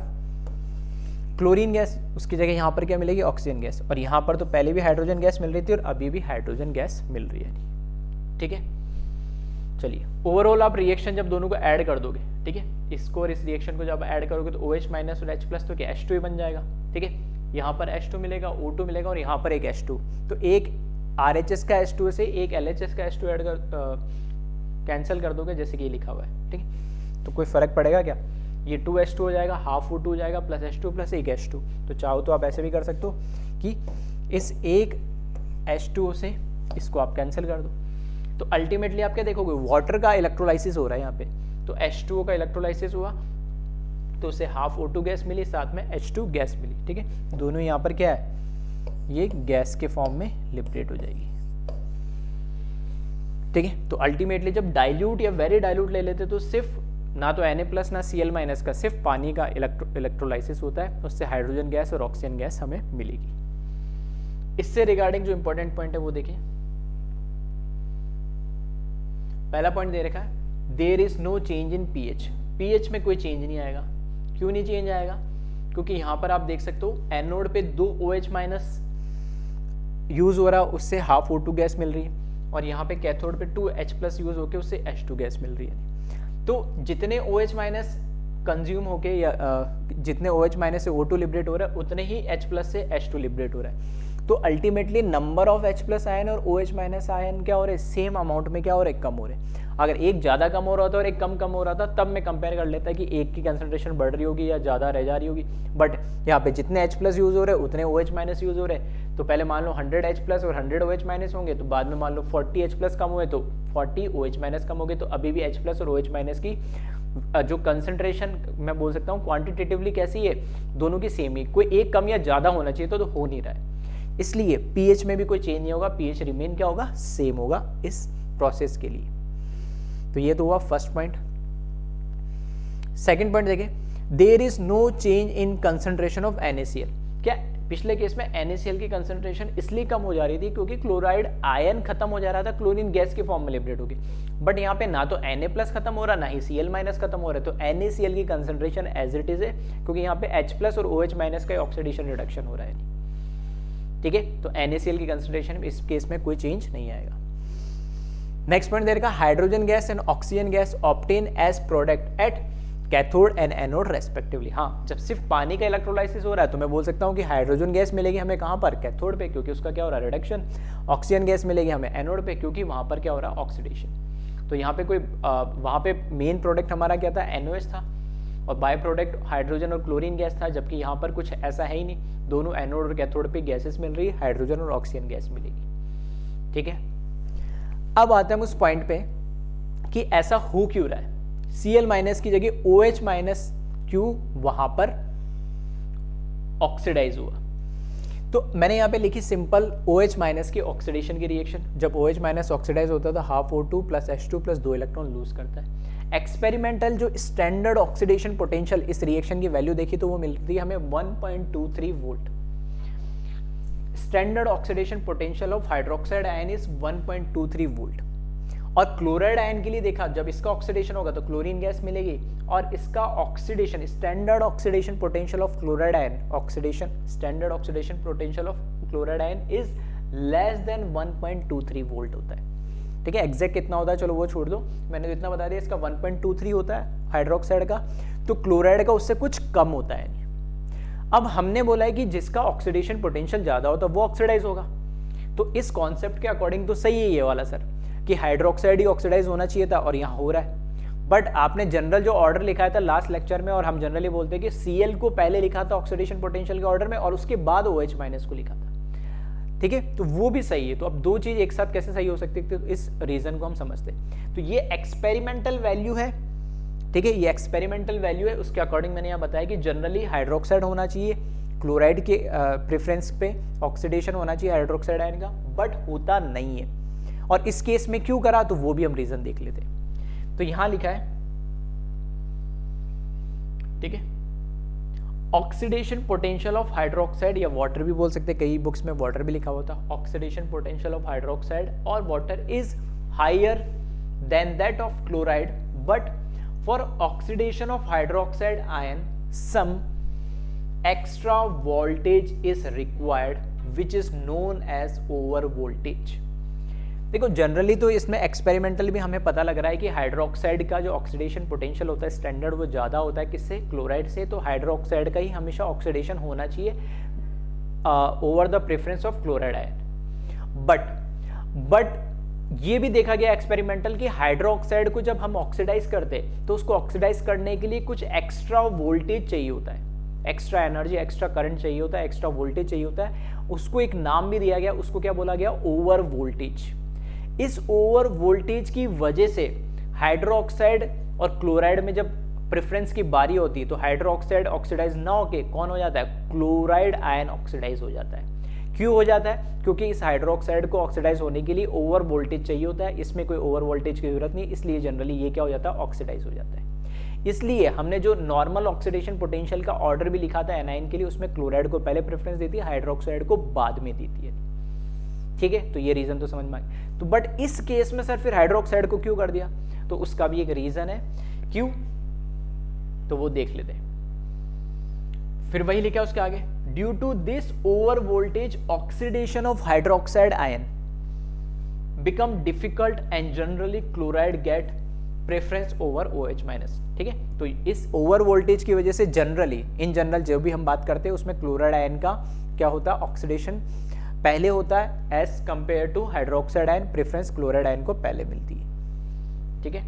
क्लोरीन गैस, उसकी जगह यहाँ पर क्या मिलेगी, ऑक्सीजन गैस, और यहाँ पर तो पहले भी हाइड्रोजन गैस मिल रही थी और अभी भी हाइड्रोजन गैस मिल रही है, ठीक है। चलिए, ओवरऑल आप रिएक्शन जब दोनों को ऐड कर दोगे, ठीक है, इसको और इस रिएक्शन को जब ऐड करोगे तो OH- और H+ तो क्या H2 ही बन जाएगा, ठीक है। यहाँ पर H2 मिलेगा, O2 मिलेगा, और यहाँ पर एक H2, तो एक RHS का H2 से एक LHS का H2 ऐड कर कैंसिल कर दोगे, जैसे कि ये लिखा हुआ है, ठीक है। तो कोई फर्क पड़ेगा क्या, ये 2H2 हो जाएगा, हाफ O2 हो जाएगा, प्लस H2 प्लस एक H2। तो चाहो तो आप ऐसे भी कर सकते हो कि इस एक H2 से इसको आप कैंसिल कर दो, तो अल्टीमेटली आप क्या देखोगे, वाटर का इलेक्ट्रोलाइसिस हो रहा है यहाँ पे, तो H2O का इलेक्ट्रोलाइसिस हुआ तो उसे हाफ O2 गैस मिली, साथ में H2 गैस मिली, ठीक है। दोनों यहाँ पर क्या है, ये गैस के फॉर्म में लिबरेट हो जाएगी, ठीक है। तो अल्टीमेटली जब डाइल्यूट या वेरी डाइल्यूट ले लेते तो सिर्फ ना तो Na+ ना Cl- का, सिर्फ पानी का इलेक्ट्रोलाइसिस होता है, उससे हाइड्रोजन गैस और ऑक्सीजन गैस हमें मिलेगी। इससे रिगार्डिंग जो इंपॉर्टेंट पॉइंट है वो देखें। पहला पॉइंट दे रखा है, there is no change in pH. PH में कोई चेंज नहीं आएगा। क्यों नहीं चेंज आएगा, क्योंकि यहां पर आप देख सकते हो एनोड पे 2 OH- यूज हो रहा है, उससे हाफ O2 गैस मिल रही है, और यहाँ पे कैथोड पे 2H+ यूज होके उससे H2 गैस मिल रही है। तो जितने OH- कंज्यूम होके या जितने OH- से O2 लिबरेट हो रहा है, उतने ही H+ से H2 लिबरेट हो रहा है। तो ultimately number of H+ ion और OH- आयन क्या हो रहे हैं, सेम अमाउंट में क्या हो रहे हैं, कम हो रहे हैं। अगर एक ज़्यादा कम हो रहा था और एक कम हो रहा था, तब मैं कंपेयर कर लेता कि एक की कंसंट्रेशन बढ़ रही होगी या ज़्यादा रह जा रही होगी। बट यहाँ पे जितने H+ यूज़ हो रहे हैं उतने OH- यूज़ हो रहे हैं। तो पहले मान लो 100 H+ और 100 OH- होंगे, तो बाद में मान लो 40 H+ कम हुए तो 40 OH- कम हो गए, तो अभी भी H+ और OH- की जो कंसंट्रेशन मैं बोल सकता हूँ क्वांटिटेटिवली कैसी है, दोनों की सेम ही, कोई एक कम या ज़्यादा होना चाहिए तो हो नहीं रहा है। इसलिए पीएच में भी कोई चेंज नहीं होगा, पीएच रिमेन क्या होगा, सेम होगा इस प्रोसेस के लिए। तो ये तो हुआ फर्स्ट पॉइंट। सेकेंड पॉइंट देखिए, there is no change in concentration of NaCl। क्या पिछले केस में NaCl की कंसंट्रेशन इसलिए कम हो जा रही थी क्योंकि क्लोराइड आयन खत्म हो जा रहा था, क्लोरीन गैस के फॉर्म में लिबरेट होगी, बट यहाँ पे ना तो Na+ खत्म हो रहा, ना ही Cl- खत्म हो रहा है, तो NaCl की कंसंट्रेशन एज इट इज है, क्योंकि यहाँ पे H+ और OH- का ऑक्सीडेशन रिडक्शन हो रहा है। ठीक है, तो NaCl की कंसंट्रेशन इस केस में कोई चेंज नहीं आएगा। नेक्स्ट पॉइंट देगा, hydrogen gas and oxygen gas obtain as product at cathode and anode respectively. हाँ, जब सिर्फ पानी का इलेक्ट्रोलाइसिस हो रहा है तो मैं बोल सकता हूँ कि हाइड्रोजन गैस मिलेगी हमें कहाँ पर, कैथोड पे, क्योंकि उसका क्या हो रहा है, रिडक्शन। ऑक्सीजन गैस मिलेगी हमें एनोड पे, क्योंकि वहाँ पर क्या हो रहा है, ऑक्सीडेशन। तो यहाँ पे कोई वहाँ पे मेन प्रोडक्ट हमारा क्या था, NOH था, और बाय प्रोडक्ट हाइड्रोजन और क्लोरीन गैस था, जबकि यहाँ पर कुछ ऐसा है ही नहीं, दोनों एनोड और कैथोड पे गैसेस मिल रही है, हाइड्रोजन और ऑक्सीजन गैस मिलेगी। ठीक है, अब आते हैं हम उस पॉइंट पे कि ऐसा हो क्यों रहा है, Cl- की जगह OH- क्यों वहां पर ऑक्सीडाइज हुआ। तो मैंने यहां पे लिखी सिंपल OH- की ऑक्सीडेशन की रिएक्शन। जब OH- ऑक्सीडाइज होता है तो half O2 + H2 + 2 electron lose करता है। एक्सपेरिमेंटल जो स्टैंडर्ड ऑक्सीडेशन पोटेंशियल इस रिएक्शन की वैल्यू देखी तो वो मिलती है हमें 1.23 volt. Standard oxidation potential of hydroxide ion is 1.23 volt. और क्लोराइड आयन के लिए देखा, जब इसका ऑक्सीडेशन होगा तो क्लोरीन गैस मिलेगी, और इसका oxidation, standard oxidation potential of chloride ion, standard oxidation potential of chloride ion is less than 1.23 volt होता है। ठीक है, एग्जैक्ट कितना होता है चलो वो छोड़ दो, मैंने तो इतना बता दिया, इसका 1.23 होता है हाइड्रोक्साइड का, तो क्लोराइड का उससे कुछ कम होता है। अब हमने बोला है कि जिसका ऑक्सीडेशन पोटेंशियल ज्यादा होता है वो ऑक्सीडाइज होगा, तो इस कॉन्सेप्ट के अकॉर्डिंग तो सही है ये वाला सर, कि हाइड्रोक्साइड ही ऑक्सीडाइज होना चाहिए था, और यहाँ हो रहा है। बट आपने जनरल जो ऑर्डर लिखा था लास्ट लेक्चर में, और हम जनरली बोलते हैं कि Cl को पहले लिखा था ऑक्सीडेशन पोटेंशियल के ऑर्डर में, और उसके बाद OH- को लिखा था। ठीक है, तो वो भी सही है। तो अब दो चीज एक साथ कैसे सही हो सकती है, तो इस रीजन को हम समझते हैं। तो ये एक्सपेरिमेंटल वैल्यू है, ठीक है, ये एक्सपेरिमेंटल वैल्यू है, उसके अकॉर्डिंग मैंने यहाँ बताया कि जनरली हाइड्रोक्साइड होना चाहिए, क्लोराइड के प्रेफरेंस पे ऑक्सीडेशन होना चाहिए हाइड्रोक्साइड आयन का, बट होता नहीं है। और इस केस में क्यों करा, तो वो भी हम रीजन देख लेते हैं। तो यहां लिखा है, ठीक है, ऑक्सीडेशन पोटेंशियल ऑफ हाइड्रोक्साइड, या वाटर भी बोल सकते हैं, कई बुक्स में वाटर भी लिखा हुआ था, ऑक्सीडेशन पोटेंशियल ऑफ हाइड्रोक्साइड और water is higher than that of chloride, but for oxidation of hydroxide ion some extra voltage is required which is known as over voltage. देखो जनरली तो इसमें experimental भी हमें पता लग रहा है कि हाइड्रोक्साइड का जो ऑक्सीडेशन पोटेंशियल होता है स्टैंडर्ड वो ज़्यादा होता है किससे, क्लोराइड से, तो हाइड्रोक्साइड का ही हमेशा ऑक्सीडेशन होना चाहिए over the preference of chloride ion. But ये भी देखा गया एक्सपेरिमेंटल कि हाइड्रोक्साइड को जब हम ऑक्सीडाइज करते तो उसको ऑक्सीडाइज करने के लिए कुछ एक्स्ट्रा वोल्टेज चाहिए होता है, एक्स्ट्रा एनर्जी, एक्स्ट्रा करंट चाहिए होता है, एक्स्ट्रा वोल्टेज चाहिए होता है। उसको एक नाम भी दिया गया, उसको क्या बोला गया, ओवर वोल्टेज। इस ओवर वोल्टेज की वजह से हाइड्रोक्साइड और क्लोराइड में जब प्रेफरेंस की बारी होती है तो हाइड्रोक्साइड ऑक्सीडाइज ना होके कौन हो जाता है, क्लोराइड आयन ऑक्सीडाइज हो जाता है। क्यों हो जाता है, क्योंकि इस हाइड्रोक्साइड को ऑक्सीडाइज होने के लिए ओवर वोल्टेज चाहिए होता है, इसमें कोई ओवर वोल्टेज की जरूरत नहीं, इसलिए जनरली ये क्या हो जाता है, ऑक्सीडाइज हो जाता है। इसलिए हमने जो नॉर्मल ऑक्सीडेशन पोटेंशियल का ऑर्डर भी लिखा था एनाइन के लिए, उसमें क्लोराइड को पहले प्रेफरेंस देती है, हाइड्रोक्साइड को बाद में देती है। ठीक है, तो ये रीजन तो समझ में आ गया। तो बट इस केस में सर फिर हाइड्रोक्साइड को क्यों कर दिया, तो उसका भी एक रीजन है क्यों, तो वो देख लेते हैं। फिर वही लिखा उसके आगे, due to this over voltage oxidation of hydroxide ion become difficult and generally chloride get preference over OH-। ठीक है, तो इस ओवर वोल्टेज की वजह से जनरली इन जनरल जो भी हम बात करते हैं उसमें क्लोराइड आयन का क्या होता है, ऑक्सीडेशन पहले होता है as compare to hydroxide ion, preference chloride ion को पहले मिलती है। ठीक है,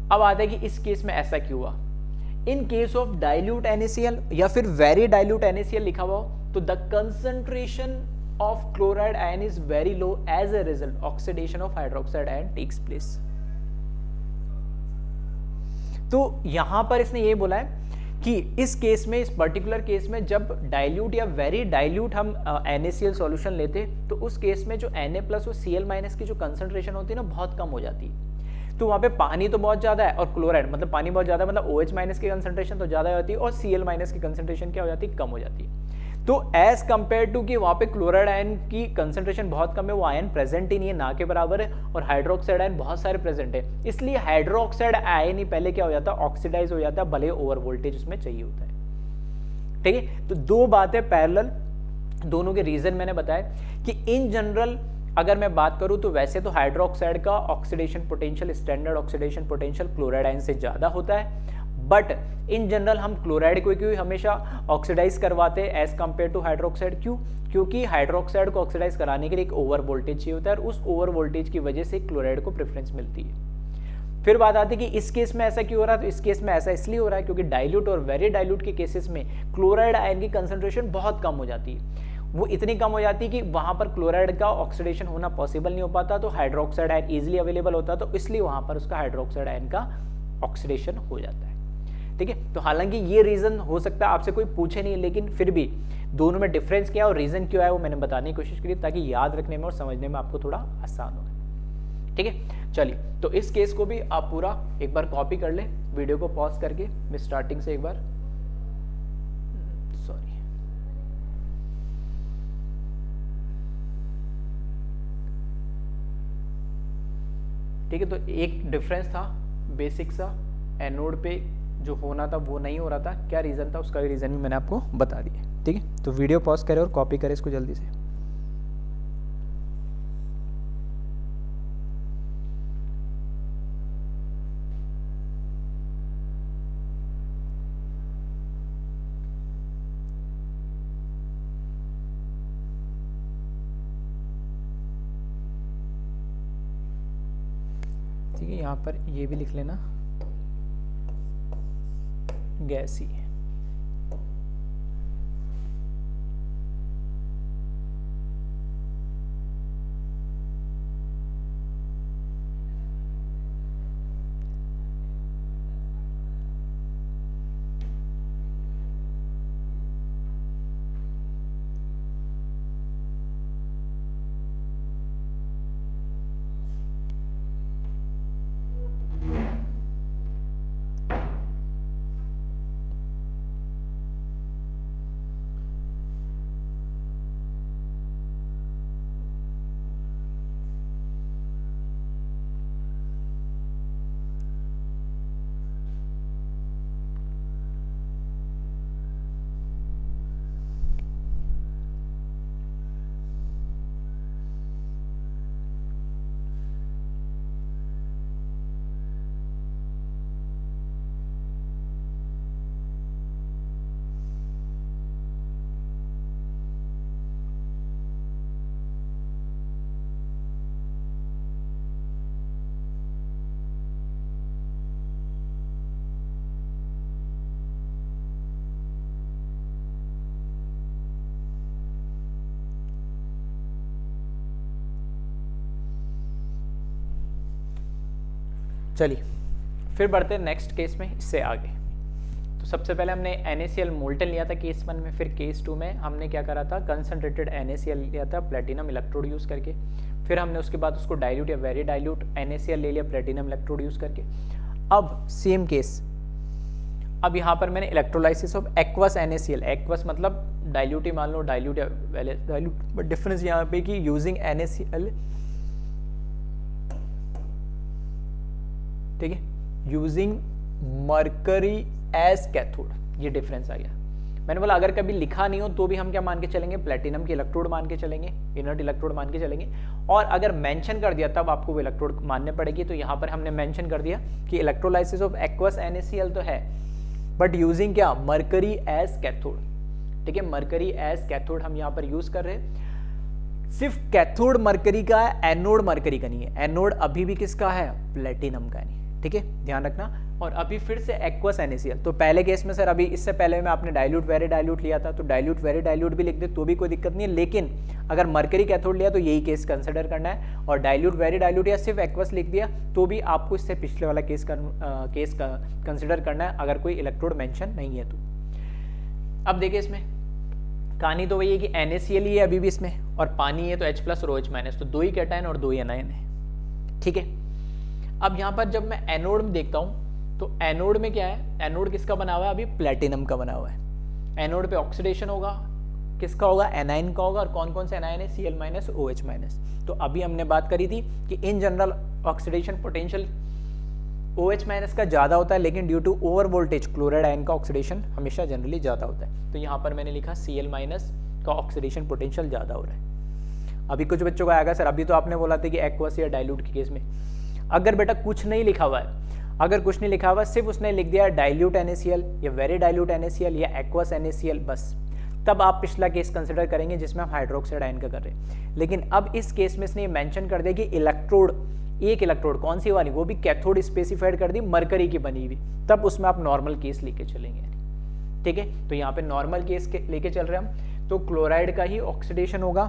अब आता है कि इस केस में ऐसा क्यों हुआ। In case of dilute NaCl या फिर वेरी डाइल्यूट NaCl लिखा हुआ हो तो the concentration of chloride ion is very low, as a result oxidation of hydroxide ion takes place. तो यहां पर इसने ये बोला है कि इस केस में, इस पर्टिकुलर केस में जब डाइल्यूट या वेरी डाइल्यूट हम NaCl सॉल्यूशन लेते तो उस केस में जो Na+ और Cl- की जो कंसंट्रेशन होती है ना बहुत कम हो जाती है। तो वहाँ पे पानी तो बहुत ज़्यादा है और क्लोराइड मतलब पानी बहुत ज़्यादा मतलब OH माइनस की कंसंट्रेशन तो ज़्यादा होती है और Cl माइनस की कंसंट्रेशन क्या हो जाती है, कम हो जाती है। तो एज कंपेयर टू कि वहाँ पे क्लोराइड आयन की कंसंट्रेशन बहुत कम है, वो आयन प्रेजेंट ही नहीं है, ना के बराबर है, और हाइड्रोक्साइड आयन बहुत सारे प्रेजेंट है, इसलिए हाइड्रोक्साइड आयन ही पहले क्या हो जाता है, ऑक्सीडाइज हो जाता है, भले ओवर वोल्टेज उसमें चाहिए होता है। ठीक है, तो दो बातें पैरेलल, दोनों के रीजन मैंने बताया कि इन जनरल अगर मैं बात करूं तो वैसे तो हाइड्रोक्साइड का oxidation potential, standard oxidation potential chloride ion से ज्यादा होता है, बट इन जनरल हम क्लोराइड को क्यों हमेशा ऑक्सीडाइज करवाते हैं एज कंपेयर टू हाइड्रोक्साइड, क्यों? क्योंकि हाइड्रोक्साइड को ऑक्सीडाइज कराने के लिए एक ओवर वोल्टेज चाहिए होता है और उस ओवर वोल्टेज की वजह से क्लोराइड को प्रेफरेंस मिलती है। फिर बात आती है कि इस केस में ऐसा क्यों हो रहा है, तो इस केस में ऐसा इसलिए हो रहा है क्योंकि डाइल्यूट और वेरी डाइल्यूट के केसेस में क्लोराइड आयन की कंसंट्रेशन बहुत कम हो जाती है, वो इतनी कम हो जाती है कि वहां पर क्लोराइड का ऑक्सीडेशन होना पॉसिबल नहीं हो पाता, तो हाइड्रोक्साइड आयन इजीली अवेलेबल होता है, तो इसलिए वहां पर उसका हाइड्रोक्साइड आयन का ऑक्सीडेशन हो जाता है। ठीक है, तो हालांकि ये रीजन हो सकता है आपसे कोई पूछे नहीं, लेकिन फिर भी दोनों में डिफरेंस क्या है और रीजन क्यों है वो मैंने बताने की कोशिश करी ताकि याद रखने में और समझने में आपको थोड़ा आसान हो। ठीक है, चलिए, तो इस केस को भी आप पूरा एक बार कॉपी कर ले, वीडियो को पॉज करके मैं स्टार्टिंग से एक बार, सॉरी, ठीक है, तो एक डिफरेंस था बेसिक सा, एनोड पे जो होना था वो नहीं हो रहा था, क्या रीजन था उसका रीजन भी मैंने आपको बता दिया। ठीक है, तो वीडियो पॉज करें और कॉपी करें इसको जल्दी से। ठीक है, यहाँ पर ये भी लिख लेना, गैसी। चलिए फिर बढ़ते हैं नेक्स्ट केस में, इससे आगे। तो सबसे पहले हमने NaCl मोल्टन लिया था केस 1 में, फिर केस 2 में हमने क्या करा था, कंसनट्रेटेड NaCl लिया था प्लेटिनम इलेक्ट्रोड यूज करके, फिर हमने उसके बाद उसको डाइल्यूट या वेरी डाइल्यूट NaCl ले लिया प्लेटिनम इलेक्ट्रोड यूज करके। अब सेम केस, अब यहाँ पर मैंने electrolysis of aqueous NaCl, aqueous मतलब डाइल्यूट ही मान लो, डाइल्यूट या डाइल्यूट, बट डिफरेंस यहाँ पे कि यूजिंग NaCl, ठीक है, यूजिंग मरकरी एज कैथोड, ये डिफरेंस आ गया। मैंने बोला अगर कभी लिखा नहीं हो तो भी हम क्या मान के चलेंगे, प्लेटिनम की इलेक्ट्रोड मान के चलेंगे, इनर्ट इलेक्ट्रोड मान के चलेंगे, और अगर मेंशन कर दिया तब आपको वो इलेक्ट्रोड मानने पड़ेगी। तो यहाँ पर हमने मेंशन कर दिया कि इलेक्ट्रोलाइसिस ऑफ एक्वस NaCl तो है, बट यूजिंग क्या, मरकरी एज कैथोड। ठीक है, मरकरी एज कैथोड हम यहाँ पर यूज कर रहे हैं। सिर्फ कैथोड मरकरी का है, एनोड मरकरी का नहीं है। एनोड अभी भी किसका है, प्लेटिनम का नहीं। ठीक है, ध्यान रखना। और अभी फिर से एक्वस NaCl, तो पहले केस में सर अभी इससे पहले में आपने डाइल्यूट वेरी डाइल्यूट लिया था, तो डाइल्यूट वेरी डाइल्यूट भी लिख दे तो भी कोई दिक्कत नहीं है, लेकिन अगर मरकरी कैथोड लिया तो यही केस कंसिडर करना है, और डाइल्यूट वेरी डाइल्यूट या सिर्फ एक्वस लिख दिया तो भी आपको इससे पिछले वाला केस कंसिडर करना है अगर कोई इलेक्ट्रोड मेंशन नहीं है तो। अब देखिए इसमें कहानी तो वही है कि NaCl ही है अभी भी इसमें, और पानी है तो H+ और OH-, तो 2 ही कैटायन और 2 ही एनायन है। ठीक है, अब यहाँ पर जब मैं एनोड में देखता हूँ तो एनोड में क्या है, एनोड किसका बना हुआ है, अभी प्लेटिनम का बना हुआ है। एनोड पे ऑक्सीडेशन होगा, किसका होगा, एनाइन का होगा। और कौन कौन से एनाइन है, Cl माइनस OH माइनस। तो अभी हमने बात करी थी कि in general oxidation potential OH minus का ज़्यादा होता है, लेकिन due to over voltage chloride ion का ऑक्सीडेशन हमेशा जनरली ज़्यादा होता है। तो यहाँ पर मैंने लिखा Cl माइनस का ऑक्सीडेशन पोटेंशियल ज़्यादा हो रहा है। अभी कुछ बच्चों को आएगा, सर अभी तो आपने बोला था कि एक्वस या डाइल्यूट के केस में। अगर बेटा कुछ नहीं लिखा हुआ है, अगर कुछ नहीं लिखा हुआ, सिर्फ उसने लिख दिया डाइल्यूट NaCl या वेरी डाइल्यूट NaCl या एक्वस NaCl बस, तब आप पिछला केस कंसिडर करेंगे जिसमें हम हाइड्रोक्साइड आयन का कर रहे हैं। लेकिन अब इस केस में इसने मेंशन कर दिया कि इलेक्ट्रोड, एक इलेक्ट्रोड कौन सी वाली, वो भी कैथोड स्पेसिफाइड कर दी, मरकरी की बनी हुई, तब उसमें आप नॉर्मल केस लेके चलेंगे। ठीक है, तो यहाँ पे नॉर्मल केस लेके चल रहे हैं हम। तो क्लोराइड का ही ऑक्सीडेशन होगा,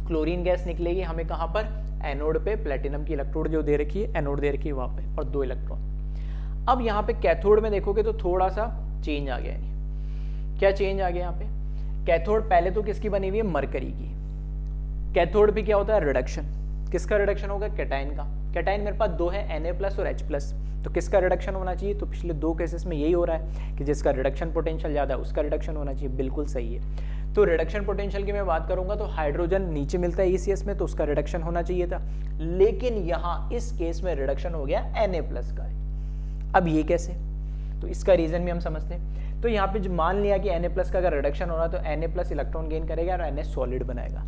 क्लोरीन गैस निकलेगी हमें कहाँ पर, एनोड पे। प्लेटिनम की इलेक्ट्रोड जो दे रखी है, एनोड दे रखी है वहाँ पे, और 2 इलेक्ट्रॉन। अब यहाँ पे कैथोड में देखोगे तो थोड़ा सा चेंज आ गया है। क्या चेंज आ गया यहाँ पे, कैथोड पहले तो किसकी बनी हुई है, मरकरी की। कैथोड पे क्या होता है, रिडक्शन। किसका रिडक्शन होगा, कैटाइन का। कैटाइन मेरे पास 2 है, Na+ और H+। तो किसका रिडक्शन होना चाहिए, तो पिछले 2 केसेस में यही हो रहा है कि जिसका रिडक्शन पोटेंशियल ज़्यादा है उसका रिडक्शन होना चाहिए। बिल्कुल सही है। तो रिडक्शन पोटेंशियल की मैं बात करूंगा तो हाइड्रोजन नीचे मिलता है ECS में, तो उसका रिडक्शन होना चाहिए था, लेकिन यहाँ इस केस में रिडक्शन हो गया Na+ का। अब ये कैसे, तो इसका रीजन भी हम समझते हैं। तो यहाँ पे जो मान लिया कि Na+ का अगर रिडक्शन हो रहा है तो Na+ इलेक्ट्रॉन गेन करेगा और Na सॉलिड बनाएगा,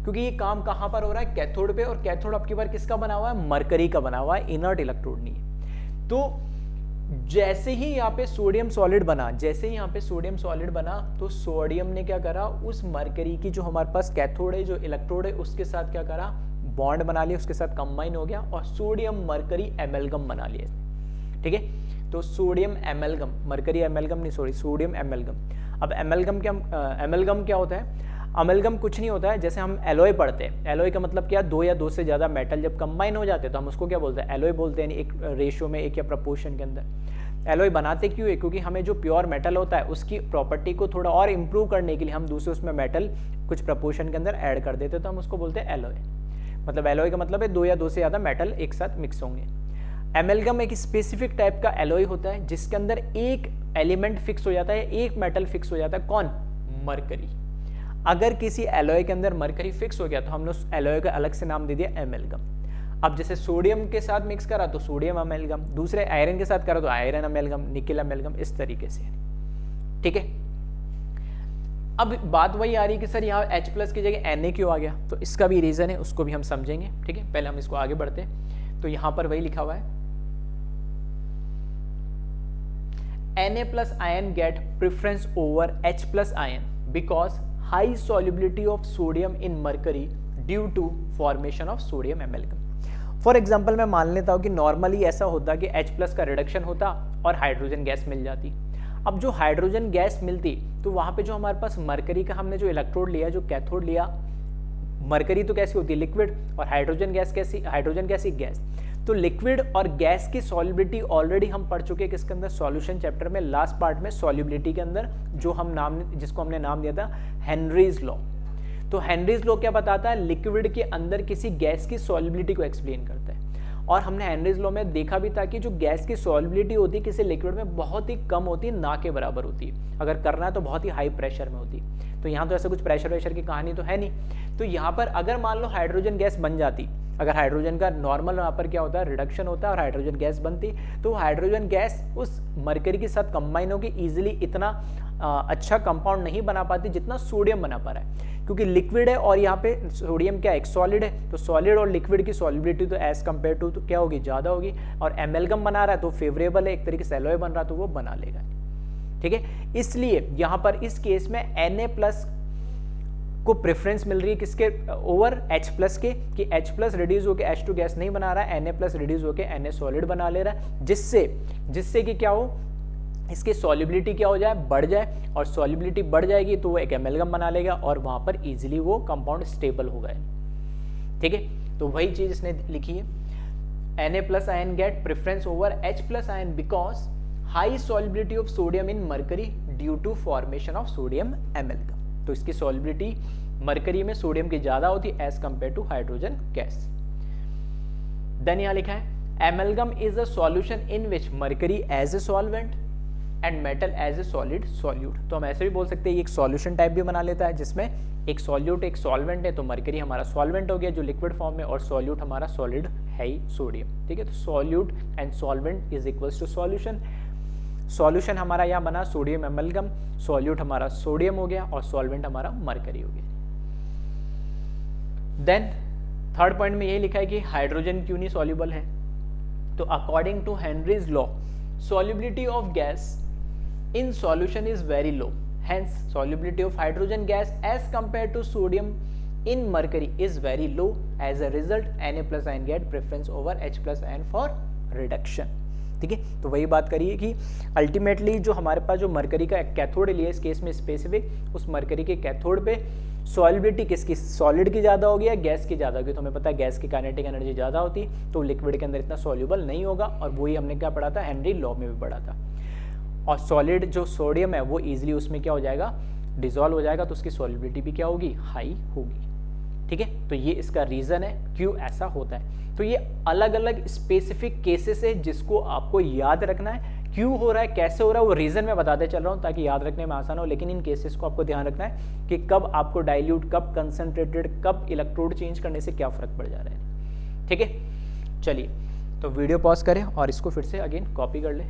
क्योंकि ये काम कहाँ पर हो रहा है, कैथोड पे। और कैथोड आपकी बार किसका बना हुआ है, मरकरी का बना हुआ है, इनर्ट इलेक्ट्रोड नहीं है। तो जैसे ही यहाँ पे सोडियम सॉलिड बना, जैसे ही यहाँ पे सोडियम सॉलिड बना, तो सोडियम ने क्या करा, उस मरकरी की जो हमारे पास कैथोड है, जो इलेक्ट्रोड है, उसके साथ क्या करा, बॉन्ड बना लिया, उसके साथ कंबाइन हो गया और सोडियम मरकरी एमेलगम बना लिया। ठीक है, तो सोडियम एमेलगम, मरकरी एमेलगम नहीं, सॉरी सोडियम एमेलगम। अब एमेलगम क्या होता है, अमेलगम कुछ नहीं होता है, जैसे हम एलॉय पढ़ते हैं। एलॉय का मतलब क्या, 2 या 2 से ज़्यादा मेटल जब कंबाइन हो जाते हैं तो हम उसको क्या बोलते हैं, एलॉय बोलते हैं, एक रेशियो में, एक या प्रपोर्शन के अंदर। एलॉय बनाते क्यों है, क्योंकि हमें जो प्योर मेटल होता है उसकी प्रॉपर्टी को थोड़ा और इम्प्रूव करने के लिए हम दूसरे उसमें मेटल कुछ प्रपोर्शन के अंदर ऐड कर देते हैं, तो हम उसको बोलते हैं एलॉय। मतलब एलॉय का मतलब है 2 या 2 से ज़्यादा मेटल एक साथ मिक्स होंगे। एमेलगम एक स्पेसिफिक टाइप का एलॉय होता है जिसके अंदर एक एलिमेंट फिक्स हो जाता है, एक मेटल फिक्स हो जाता है, कौन, मरकरी। अगर किसी एलॉय के अंदर मरकरी फिक्स हो गया तो हमने उस एलॉय का अलग से नाम दे दिया एमेलगम। अब जैसे सोडियम के साथ मिक्स करा तो सोडियम एमेलगम, दूसरे आयरन के साथ करा तो आयरन एमेलगम, निकेल एमेलगम, इस तरीके से। ठीक है, अब बात वही आ रही है कि सर यहाँ H+ की जगह Na क्यों आ गया, तो इसका भी रीजन है, उसको भी हम समझेंगे। ठीक है, पहले हम इसको आगे बढ़ते हैं। तो यहाँ पर वही लिखा हुआ है, Na+ ion get preference over H+ ion because high solubility of sodium in mercury due to formation of sodium amalgam। For example मैं मान लेता हूँ कि नॉर्मली ऐसा होता कि H+ का रिडक्शन होता और हाइड्रोजन गैस मिल जाती। अब जो हाइड्रोजन गैस मिलती तो वहाँ पे जो हमारे पास मरकरी का हमने जो इलेक्ट्रोड लिया, जो कैथोड लिया, मरकरी तो कैसी होती है, लिक्विड, और हाइड्रोजन गैस कैसी, हाइड्रोजन कैसी, गैस। तो लिक्विड और गैस की सॉल्युबिलिटी ऑलरेडी हम पढ़ चुके हैं किसके अंदर, सॉल्यूशन चैप्टर में, लास्ट पार्ट में, सॉल्युबिलिटी के अंदर, जो हम नाम, जिसको हमने नाम दिया था हेनरीज लॉ। तो हेनरीज लॉ क्या बताता है, लिक्विड के अंदर किसी गैस की सॉल्युबिलिटी को एक्सप्लेन करता है। और हमने हेनरीज लॉ में देखा भी था कि जो गैस की सॉल्युबिलिटी होती है किसी लिक्विड में बहुत ही कम होती है, ना के बराबर होती है। अगर करना है तो बहुत ही हाई प्रेशर में होती है। तो यहाँ तो ऐसा कुछ प्रेशर वेशर की कहानी तो है नहीं। तो यहाँ पर अगर मान लो हाइड्रोजन गैस बन जाती, अगर हाइड्रोजन का नॉर्मल यहाँ पर क्या होता है, रिडक्शन होता है और हाइड्रोजन गैस बनती, तो हाइड्रोजन गैस उस मरकरी के साथ कंबाइन होकर इजीली इतना अच्छा कंपाउंड नहीं बना पाती जितना सोडियम बना पा रहा है, क्योंकि लिक्विड है और यहाँ पे सोडियम क्या, एक सॉलिड है। तो सॉलिड और लिक्विड की सॉल्युबिलिटी तो एज कम्पेयर टू तो क्या होगी, ज़्यादा होगी। और एमेलगम बना रहा है तो फेवरेबल है, एक तरीके से एलॉय बन रहा है तो वो बना लेगा। ठीक है, इसलिए यहाँ पर इस केस में Na+ को प्रेफरेंस मिल रही है किसके ओवर H+ के, कि H+ रिड्यूस होकर H2 गैस नहीं बना रहा है, Na+ रिड्यूस होकर Na सॉलिड बना ले रहा है, जिससे कि क्या हो, इसकी सॉल्युबिलिटी क्या हो जाए, बढ़ जाए। और सॉल्युबिलिटी बढ़ जाएगी तो वो एक एमेलगम बना लेगा और वहां पर इजीली वो कंपाउंड स्टेबल होगा। ठीक है, तो वही चीज इसने लिखी है, Na+ ion get preference over H+ ion because high solubility of sodium in mercury due to formation of sodium amalgam। तो इसकी सॉल्युबिलिटी मरकरी में सोडियम की ज्यादा होती as compare to hydrogen gas. Then यहाँ लिखा है amalgam is a solution in which mercury as a solvent and metal as a solid solute. तो हम ऐसे भी बोल सकते हैं ये एक सॉल्यूशन टाइप भी बना लेता है, जिसमें एक सॉल्यूट एक सॉल्वेंट है, तो मर्करी हमारा सॉल्वेंट हो गया जो लिक्विड फॉर्म में, और सॉल्यूट हमारा सॉलिड है ही सोडियम। ठीक है, तो solute and solvent is equals to solution. Solution हमारा यहाँ बना सोडियम एमलगम, सॉल्यूट हमारा सोडियम हो गया और सॉल्वेंट हमारा मर्करी हो गया। देन थर्ड पॉइंट में यही लिखा है कि हाइड्रोजन क्यों नहीं सॉल्युबल है। तो according to Henry's law solubility of gas in solution is very low, hence solubility of hydrogen gas as compared to sodium in mercury is very low. As a result Na plus ion get preference over H plus ion for reduction। ठीक है, तो वही बात करिए कि ultimately जो हमारे पास जो मरकरी का कैथोड लिया इस केस में स्पेसिफिक, उस मरकरी के कैथोड पे सॉलिबिलिटी किसकी, सॉलिड की ज़्यादा होगी या गैस की ज़्यादा होगी। तो हमें पता है गैस की काइनेटिक एनर्जी ज़्यादा होती तो लिक्विड के अंदर इतना सॉल्यूबल नहीं होगा, और वही हमने क्या पढ़ा था, हेनरी लॉ में भी पढ़ा था। और सॉलिड जो सोडियम है वो ईजिली उसमें क्या हो जाएगा, डिजॉल्व हो जाएगा, तो उसकी सॉलिबिलिटी भी क्या होगी, हाई होगी। ठीक है, तो ये इसका रीज़न है क्यों ऐसा होता है। तो ये अलग अलग स्पेसिफिक केसेस है जिसको आपको याद रखना है, क्यों हो रहा है, कैसे हो रहा है, वो रीज़न मैं बताते चल रहा हूँ ताकि याद रखने में आसान हो। लेकिन इन केसेस को आपको ध्यान रखना है कि कब आपको डाइल्यूट, कब कंसनट्रेटेड, कब इलेक्ट्रोड चेंज करने से क्या फ़र्क पड़ जा रहा है। ठीक है, चलिए तो वीडियो पॉज करें और इसको फिर से अगेन कॉपी कर लें।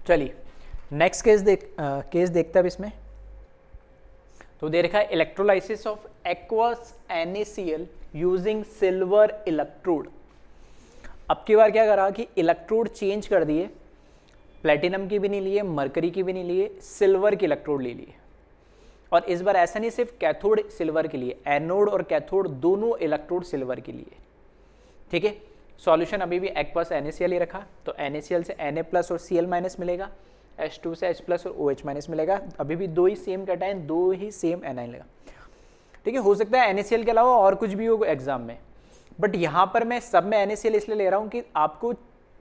चलिए नेक्स्ट केस देखते हैं अब इसमें। तो दे रखा है electrolysis of aqueous NaCl using silver electrode. अब की बार क्या करा कि इलेक्ट्रोड चेंज कर दिए, प्लेटिनम की भी नहीं लिए, मरकरी की भी नहीं लिए, सिल्वर की इलेक्ट्रोड ले लिए। और इस बार ऐसा नहीं सिर्फ कैथोड सिल्वर के लिए, एनोड और कैथोड दोनों इलेक्ट्रोड सिल्वर के लिए। ठीक है, सॉल्यूशन अभी भी एक्वस NaCl ही रखा, तो NaCl से Na प्लस और Cl माइनस मिलेगा, H2 से H प्लस और OH माइनस मिलेगा। अभी भी दो ही सेम कैटायन, दो ही सेम एनाइन लगा। ठीक है, हो सकता है NaCl के अलावा और कुछ भी हो एग्जाम में, बट यहाँ पर मैं सब में NaCl इसलिए ले रहा हूँ कि आपको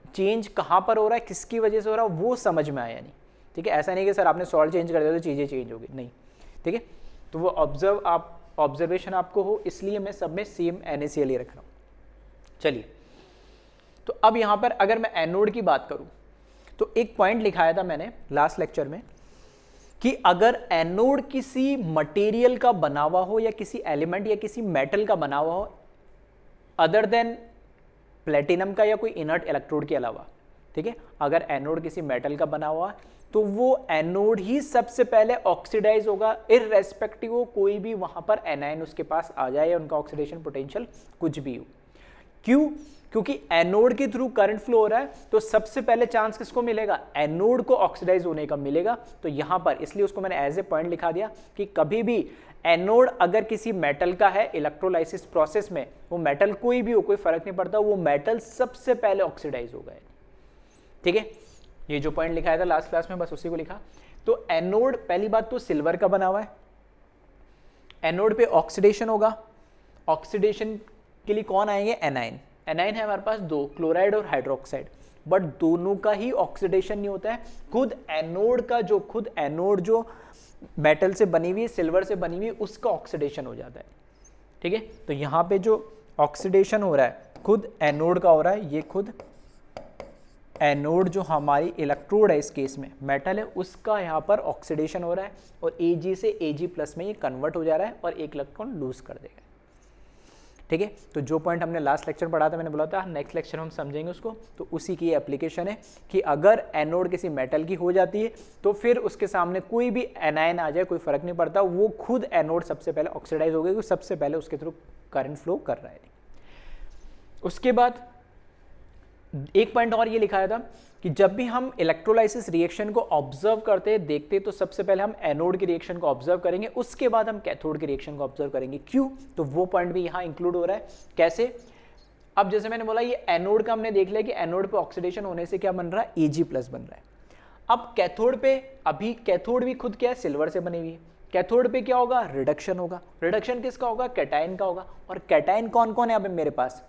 चेंज कहाँ पर हो रहा है, किसकी वजह से हो रहा है वो समझ में आया नहीं। ठीक है, ऐसा नहीं कि सर आपने सॉल्ट चेंज कर दिया तो चीज़ें चेंज होगी, नहीं। ठीक है, तो वो ऑब्जर्वेशन आपको हो, इसलिए मैं सब में सेम NaCl ही रख रहा हूँ। चलिए, तो अब यहाँ पर अगर मैं एनोड की बात करूँ तो एक पॉइंट लिखाया था मैंने लास्ट लेक्चर में कि अगर एनोड किसी मटेरियल का बना हुआ हो या किसी एलिमेंट या किसी मेटल का बना हुआ हो अदर देन प्लेटिनम का या कोई इनर्ट इलेक्ट्रोड के अलावा, ठीक है, अगर एनोड किसी मेटल का बना हुआ तो वो एनोड ही सबसे पहले ऑक्सीडाइज होगा, इररेस्पेक्टिव हो कोई भी वहां पर एनायन उसके पास आ जाए या उनका ऑक्सीडेशन पोटेंशियल कुछ भी हो। क्यों? क्योंकि एनोड के थ्रू करंट फ्लो हो रहा है, तो सबसे पहले चांस किसको मिलेगा, एनोड को ऑक्सीडाइज होने का मिलेगा। तो यहां पर इसलिए उसको मैंने एज ए पॉइंट लिखा दिया कि कभी भी एनोड अगर किसी मेटल का है इलेक्ट्रोलाइसिस प्रोसेस में, वो मेटल कोई भी हो कोई फर्क नहीं पड़ता, वो मेटल सबसे पहले ऑक्सीडाइज होगा। ठीक है, ये जो पॉइंट लिखाया था लास्ट क्लास में बस उसी को लिखा। तो एनोड पहली बात तो सिल्वर का बना हुआ है, एनोड पे ऑक्सीडेशन होगा, ऑक्सीडेशन के लिए कौन आएंगे, एनाइन। एनाइन है हमारे पास दो, क्लोराइड और हाइड्रोक्साइड, बट दोनों का ही ऑक्सीडेशन नहीं होता है। खुद एनोड जो मेटल से बनी हुई है, सिल्वर से बनी हुई है, उसका ऑक्सीडेशन हो जाता है। ठीक है, तो यहाँ पे जो ऑक्सीडेशन हो रहा है खुद एनोड का हो रहा है, ये खुद एनोड जो हमारी इलेक्ट्रोड है इस केस में मेटल है उसका यहाँ पर ऑक्सीडेशन हो रहा है और Ag से Ag+ में ये कन्वर्ट हो जा रहा है और एक इलेक्ट्रॉन लूज कर देगा। ठीक है, तो जो पॉइंट हमने लास्ट लेक्चर पढ़ा था मैंने बोला था नेक्स्ट लेक्चर हम समझेंगे उसको, तो उसी की एप्लीकेशन है कि अगर एनोड किसी मेटल की हो जाती है तो फिर उसके सामने कोई भी एनायन आ जाए कोई फर्क नहीं पड़ता, वो खुद एनोड सबसे पहले ऑक्सीडाइज हो गई, सबसे पहले उसके थ्रू करंट फ्लो कर रहा है। उसके बाद एक पॉइंट और ये लिखाया था कि जब भी हम इलेक्ट्रोलाइसिस रिएक्शन को ऑब्जर्व करते हैं देखते तो सबसे पहले हम एनोड की रिएक्शन को ऑब्जर्व करेंगे, उसके बाद हम कैथोड की रिएक्शन को ऑब्जर्व करेंगे। क्यों? तो वो पॉइंट भी यहाँ इंक्लूड हो रहा है। कैसे? अब जैसे मैंने बोला ये एनोड का हमने देख लिया कि एनोड पे ऑक्सीडेशन होने से क्या बन रहा है, Ag+ बन रहा है। अब कैथोड पे, अभी कैथोड भी खुद क्या है, सिल्वर से बनी हुई है। कैथोड पे क्या होगा, रिडक्शन होगा। रिडक्शन किसका होगा, कैटायन का होगा। और कैटायन कौन कौन है अब मेरे पास,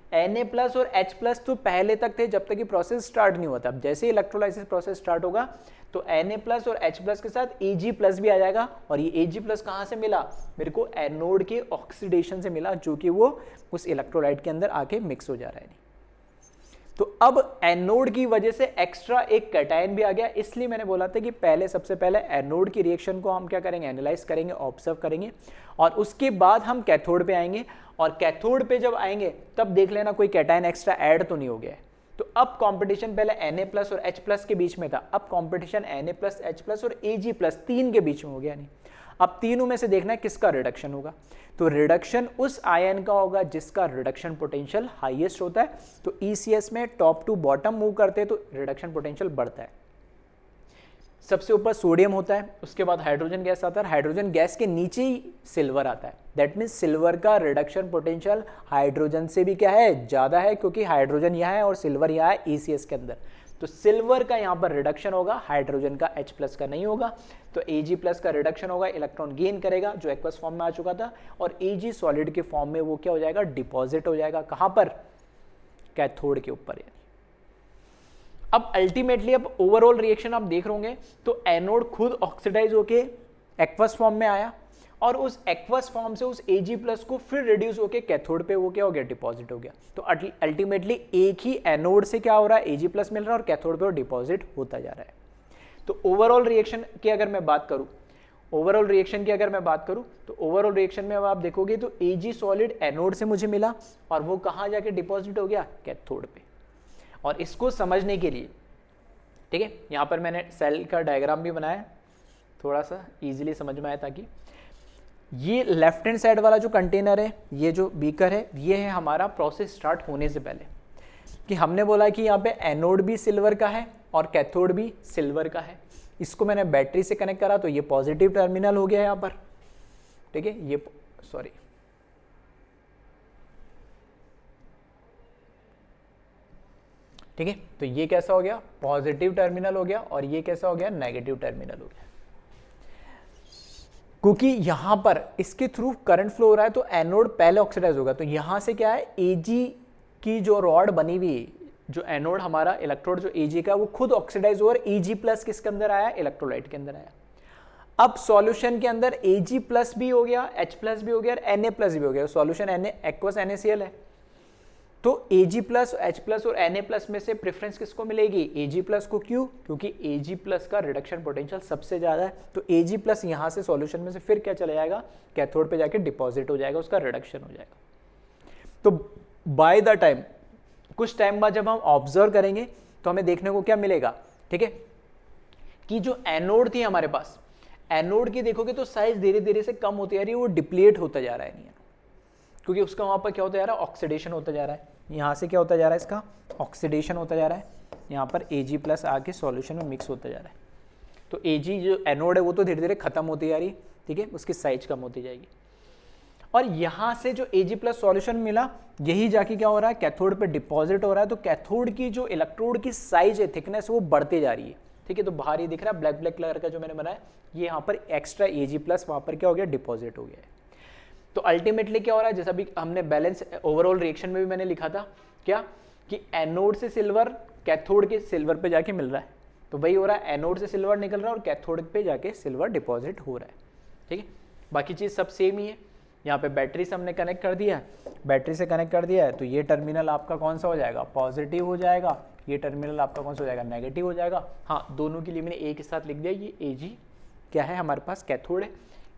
Na+ और H+ तो पहले तक थे जब तक कि प्रोसेस स्टार्ट नहीं हुआ था। अब जैसे इलेक्ट्रोलाइसिस प्रोसेस स्टार्ट होगा तो Na+ और H+ के साथ Ag+ भी आ जाएगा और ये Ag+ कहाँ से मिला, मेरे को एनोड के ऑक्सीडेशन से मिला जो कि वो उस इलेक्ट्रोलाइट के अंदर आके मिक्स हो जा रहा है। तो अब एनोड की वजह से एक्स्ट्रा एक कैटायन भी आ गया, इसलिए मैंने बोला था कि पहले सबसे पहले एनोड की रिएक्शन को हम क्या करेंगे, एनालाइज करेंगे, ऑब्जर्व करेंगे और उसके बाद हम कैथोड पे आएंगे। और कैथोड पे जब आएंगे तब देख लेना कोई कैटायन एक्स्ट्रा ऐड तो नहीं हो गया है। तो अब कंपटीशन पहले Na+ और H+ के बीच में था, अब कंपटीशन Na+, H+ और Ag+ तीन के बीच में हो गया। नहीं, अब तीनों में से देखना है किसका रिडक्शन होगा। तो रिडक्शन उस आयन का होगा जिसका रिडक्शन पोटेंशियल हाईएस्ट होता है। तो ECS में टॉप टू बॉटम मूव करते हैं तो रिडक्शन पोटेंशियल बढ़ता है। सबसे ऊपर सोडियम होता है, उसके बाद हाइड्रोजन गैस आता है, हाइड्रोजन गैस के नीचे ही सिल्वर आता है। दैट मीन्स सिल्वर का रिडक्शन पोटेंशियल हाइड्रोजन से भी क्या है, ज़्यादा है, क्योंकि हाइड्रोजन यहाँ है और सिल्वर यहाँ है ECS के अंदर। तो सिल्वर का यहाँ पर रिडक्शन होगा, हाइड्रोजन का H+ का नहीं होगा। तो Ag+ का रिडक्शन होगा, इलेक्ट्रॉन गेन करेगा जो एक्वस फॉर्म में आ चुका था और Ag सॉलिड के फॉर्म में वो क्या हो जाएगा, डिपॉजिट हो जाएगा। कहाँ पर, कैथोड के ऊपर। अब अल्टीमेटली अब ओवरऑल रिएक्शन आप देख रहे होंगे तो एनोड खुद ऑक्सीडाइज होके एक्वस फॉर्म में आया और उस एक्वस फॉर्म से उस Ag+ को फिर रिड्यूस होके कैथोड पे वो क्या हो गया, डिपॉजिट हो गया। तो अल्टीमेटली एक ही एनोड से क्या हो रहा है, Ag+ मिल रहा है और कैथोड पे वो डिपॉजिट होता जा रहा है। तो ओवरऑल रिएक्शन की अगर मैं बात करूं, तो ओवरऑल रिएक्शन में अब आप देखोगे तो Ag सॉलिड एनोड से मुझे मिला और वो कहाँ जाके डिपॉजिट हो गया, कैथोड पे। और इसको समझने के लिए, ठीक है, यहाँ पर मैंने सेल का डायग्राम भी बनाया थोड़ा सा इजीली समझ में आए, ताकि ये लेफ्ट हैंड साइड वाला जो कंटेनर है, ये जो बीकर है, ये है हमारा प्रोसेस स्टार्ट होने से पहले। कि हमने बोला कि यहाँ पे एनोड भी सिल्वर का है और कैथोड भी सिल्वर का है। इसको मैंने बैटरी से कनेक्ट करा तो ये पॉजिटिव टर्मिनल हो गया यहाँ पर, ठीक है, ये सॉरी ठीक है, तो ये कैसा हो गया, पॉजिटिव टर्मिनल हो गया और ये कैसा हो गया, नेगेटिव टर्मिनल हो गया। क्योंकि यहां पर इसके थ्रू करंट फ्लो हो रहा है तो एनोड पहले ऑक्सीडाइज होगा। तो यहां से क्या है, Ag की जो रॉड बनी हुई है, जो एनोड हमारा इलेक्ट्रोड जो Ag का, वो खुद ऑक्सीडाइज हो और Ag+ किसके अंदर आया, इलेक्ट्रोलाइट के अंदर आया। अब सॉल्यूशन के अंदर Ag+ भी हो गया, H+ भी हो गया और Na+ भी हो गया। सॉल्यूशन एक्वस NaCl है। तो Ag+, H+ और Na+ में से प्रेफरेंस किसको मिलेगी, Ag+ को। क्यों? क्योंकि Ag+ का रिडक्शन पोटेंशियल सबसे ज़्यादा है। तो Ag+ यहाँ से सॉल्यूशन में से फिर क्या चला जाएगा, कैथोड पे जाके डिपॉजिट हो जाएगा, उसका रिडक्शन हो जाएगा। तो बाय द टाइम, कुछ टाइम बाद जब हम ऑब्जर्व करेंगे तो हमें देखने को क्या मिलेगा, ठीक है, कि जो एनोड थी हमारे पास, एनोड की देखोगे तो साइज धीरे धीरे से कम होती जा रही है, वो डिप्लीट होता जा रहा है, नहीं, क्योंकि उसका वहाँ पर क्या होता जा रहा है, ऑक्सीडेशन होता जा रहा है। यहाँ से क्या होता जा रहा है, इसका ऑक्सीडेशन होता जा रहा है, यहाँ पर Ag+ आके सॉल्यूशन में मिक्स होता जा रहा है। तो Ag जो एनोड है वो तो धीरे धीरे खत्म होती जा रही है, ठीक है, उसकी साइज कम होती जाएगी। और यहाँ से जो Ag+ सॉल्यूशन मिला, यही जाके क्या हो रहा है, कैथोड पे डिपॉजिट हो रहा है। तो कैथोड की जो इलेक्ट्रोड की साइज है, थिकनेस, वो बढ़ती जा रही है, ठीक है। तो बाहर ये दिख रहा है ब्लैक ब्लैक कलर का जो मैंने बनाया, ये यहाँ पर एक्स्ट्रा Ag+ वहाँ पर क्या हो गया, डिपॉजिट हो गया है। तो अल्टीमेटली क्या हो रहा है, जैसा भी हमने बैलेंस ओवरऑल रिएक्शन में भी मैंने लिखा था, क्या कि एनोड से सिल्वर कैथोड के सिल्वर पे जाके मिल रहा है। तो वही हो रहा है, एनोड से सिल्वर निकल रहा है और कैथोड पे जाके सिल्वर डिपॉजिट हो रहा है, ठीक है। बाकी चीज़ सब सेम ही है। यहाँ पे बैटरी से हमने कनेक्ट कर दिया है, बैटरी से कनेक्ट कर दिया है, तो ये टर्मिनल आपका कौन सा हो जाएगा, पॉजिटिव हो जाएगा। ये टर्मिनल आपका कौन सा हो जाएगा, नेगेटिव हो जाएगा। हाँ, दोनों के लिए मैंने एक ही साथ लिख दिया, ये Ag क्या है हमारे पास, कैथोड है,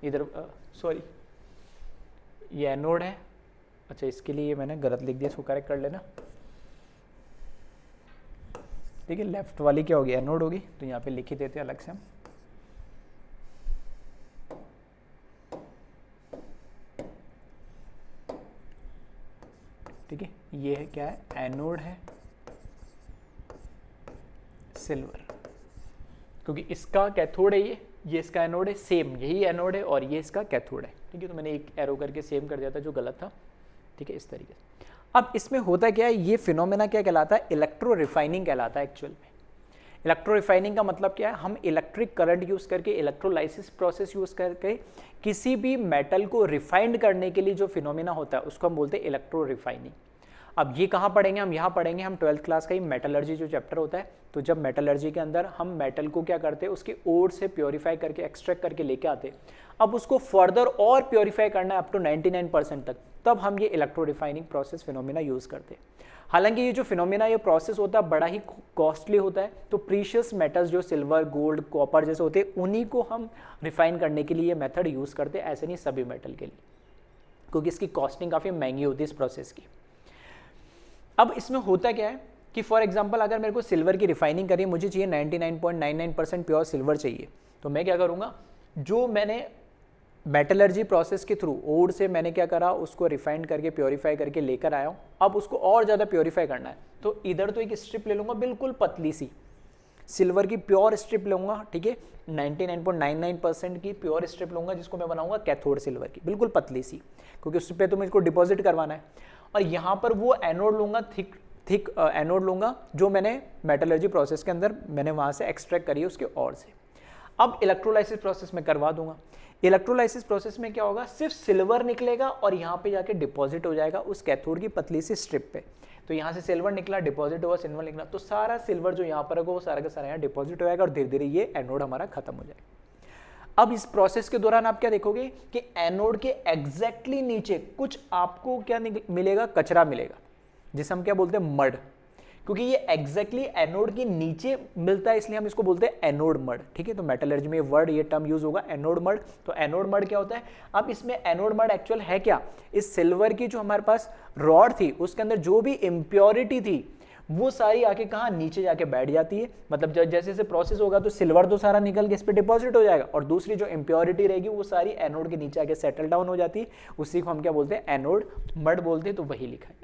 इधर सॉरी ये एनोड है। अच्छा, इसके लिए मैंने गलत लिख दिया, इसको करेक्ट कर लेना। ठीक है, लेफ्ट वाली क्या होगी, एनोड होगी, तो यहाँ पे लिख ही देते हैं अलग से हम। ठीक है, ये है क्या है, एनोड है सिल्वर, क्योंकि इसका कैथोड है ये इसका एनोड है, सेम यही एनोड है और ये इसका कैथोड है। ठीक है, तो मैंने एक एरो करके सेम कर दिया था जो गलत था। ठीक है, इस तरीके से। अब इसमें होता क्या है, ये फिनोमेना क्या कहलाता है, इलेक्ट्रो रिफाइनिंग कहलाता है एक्चुअल में। इलेक्ट्रो रिफाइनिंग का मतलब क्या है, हम इलेक्ट्रिक करंट यूज करके, इलेक्ट्रोलाइसिस प्रोसेस यूज करके किसी भी मेटल को रिफाइंड करने के लिए जो फिनोमेना होता है उसको हम बोलते हैं इलेक्ट्रो रिफाइनिंग। अब ये कहाँ पढ़ेंगे, हम यहाँ पढ़ेंगे, हम 12th क्लास का ही मेटलर्जी जो चैप्टर होता है। तो जब मेटलर्जी के अंदर हम मेटल को क्या करते हैं, उसके ओर से प्योरीफाई करके, एक्सट्रैक्ट करके लेके आते, अब उसको फर्दर और प्योरीफाई करना है अप टू 99% तक, तब हम ये electro refining process phenomena use करते हैं। हालांकि ये जो फिनोमेना, ये प्रोसेस होता है बड़ा ही कॉस्टली होता है, तो प्रीशियस मेटल्स जो सिल्वर, गोल्ड, कॉपर जैसे होते हैं, उन्हीं को हम रिफाइन करने के लिए ये मेथड यूज करते हैं, ऐसे नहीं सभी मेटल के लिए, क्योंकि इसकी कॉस्टिंग काफ़ी महंगी होती है इस प्रोसेस की। अब इसमें होता क्या है कि फॉर एग्जांपल अगर मेरे को सिल्वर की रिफाइनिंग करिए, मुझे चाहिए 99.99% प्योर सिल्वर चाहिए, तो मैं क्या करूँगा, जो मैंने मेटलर्जी प्रोसेस के थ्रू ओर से मैंने क्या करा, उसको रिफाइंड करके प्योरीफाई करके लेकर आया हूँ, अब उसको और ज़्यादा प्योरीफाई करना है, तो इधर तो एक स्ट्रिप ले लूँगा बिल्कुल पतली सी सिल्वर की प्योर स्ट्रिप लूँगा। ठीक है, 99.99% की प्योर स्ट्रिप लूँगा, जिसको मैं बनाऊँगा कैथोड सिल्वर की, बिल्कुल पतली सी, क्योंकि उस पर तो मुझको डिपॉजिट करवाना है। और यहाँ पर वो एनोड लूँगा, थिक एनोड लूँगा, जो मैंने मेटलर्जी प्रोसेस के अंदर मैंने वहाँ से एक्सट्रैक्ट करी है उसके ओर से। अब इलेक्ट्रोलाइसिस प्रोसेस में करवा दूंगा। इलेक्ट्रोलाइसिस प्रोसेस में क्या होगा, सिर्फ सिल्वर निकलेगा और यहाँ पे जाके डिपॉजिट हो जाएगा उस कैथोड की पतली सी स्ट्रिप पे। तो यहाँ से सिल्वर निकला, डिपॉजिट हुआ, सिल्वर निकला, तो सारा सिल्वर जो यहाँ पर होगा वो सारा का सारा यहाँ डिपॉजिट हो जाएगा और धीरे धीरे ये एनोड हमारा खत्म हो जाएगा। अब इस प्रोसेस के दौरान आप क्या देखोगे कि एनोड के एग्जैक्टली नीचे कुछ आपको क्या मिलेगा, कचरा मिलेगा, जिसे हम क्या बोलते हैं, मड, क्योंकि ये एग्जैक्टली एनोड के नीचे मिलता है, इसलिए हम इसको बोलते हैं एनोड मड। ठीक है, तो मेटलर्जी में वर्ड, ये टर्म यूज होगा एनोड मड। तो एनोड मड क्या होता है, अब इसमें एनोड मड एक्चुअल है क्या, इस सिल्वर की जो हमारे पास रॉड थी उसके अंदर जो भी इम्प्योरिटी थी वो सारी आके कहाँ, नीचे जाके बैठ जाती है। मतलब जैसे जैसे प्रोसेस होगा तो सिल्वर तो सारा निकल के इस पर डिपॉजिट हो जाएगा और दूसरी जो इम्प्योरिटी रहेगी वो सारी एनोड के नीचे आके सेटल डाउन हो जाती है, उसी को हम क्या बोलते हैं, एनोड मड बोलते हैं। तो वही लिखा है।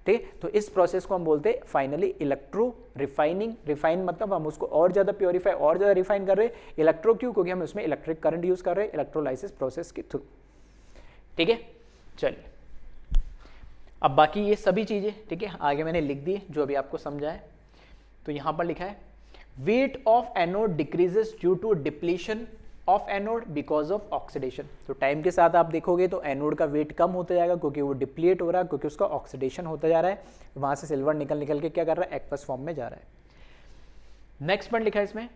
ठीक है, तो इस प्रोसेस को हम बोलते हैं फाइनली इलेक्ट्रो रिफाइनिंग। रिफाइन मतलब हम उसको और ज़्यादा प्योरीफाई, और ज़्यादा रिफाइन कर रहे हैं। इलेक्ट्रो क्यों, क्योंकि हम उसमें इलेक्ट्रिक करंट यूज़ कर रहे हैं इलेक्ट्रोलाइसिस प्रोसेस के थ्रू। ठीक है, चलिए अब बाकी ये सभी चीज़ें, ठीक है, आगे मैंने लिख दी जो अभी आपको समझा है। तो यहाँ पर लिखा है weight of anode decreases due to depletion of anode because of oxidation. तो टाइम के साथ आप देखोगे तो एनोड का वेट कम होता जाएगा, क्योंकि वो डिप्लीट हो रहा है, क्योंकि उसका ऑक्सीडेशन होता जा रहा है, वहां से सिल्वर निकल निकल के क्या कर रहा है, एक्वस फॉर्म में जा रहा है। नेक्स्ट पॉइंट लिखा है इसमें,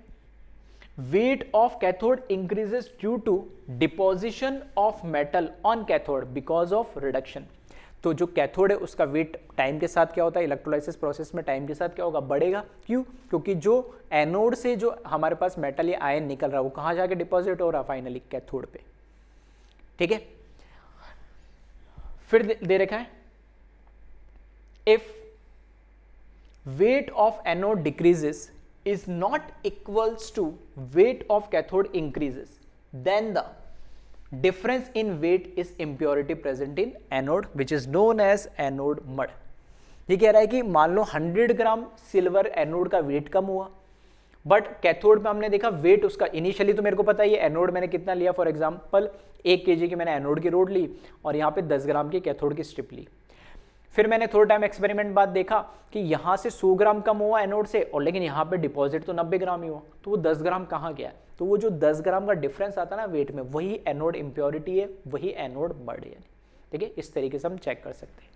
weight of cathode increases due to deposition of metal on cathode because of reduction. तो जो कैथोड है उसका वेट टाइम के साथ क्या होता है, इलेक्ट्रोलाइसिस प्रोसेस में टाइम के साथ क्या होगा, बढ़ेगा। क्यों, क्योंकि जो एनोड से जो हमारे पास मेटल या आयन निकल रहा है वो कहाँ जाके डिपॉजिट हो रहा है, फाइनली कैथोड पे। ठीक है, फिर दे रखा है if weight of anode decreases is not equals to weight of cathode increases then the difference in weight is impurity present in anode which is known as anode mud। ये कह रहा है कि मान लो 100 ग्राम सिल्वर एनोड का wait कम हुआ, but cathode में हमने देखा वेट उसका इनिशियली, तो मेरे को पता है ये एनोड मैंने कितना लिया, फॉर एग्जांपल 1 kg की मैंने एनोड की रोड ली और यहाँ पे 10 ग्राम की कैथोड की स्ट्रिप ली। फिर मैंने थोड़ा टाइम एक्सपेरिमेंट बाद देखा कि यहाँ से 100 ग्राम कम हुआ एनोड से, और लेकिन यहाँ पे डिपॉजिट तो 90 ग्राम ही हुआ, तो वो 10 ग्राम कहाँ गया, तो वो जो 10 ग्राम का डिफरेंस आता है ना वेट में, वही एनोड इम्प्योरिटी है, वही एनोड मड है। ठीक है, इस तरीके से हम चेक कर सकते हैं।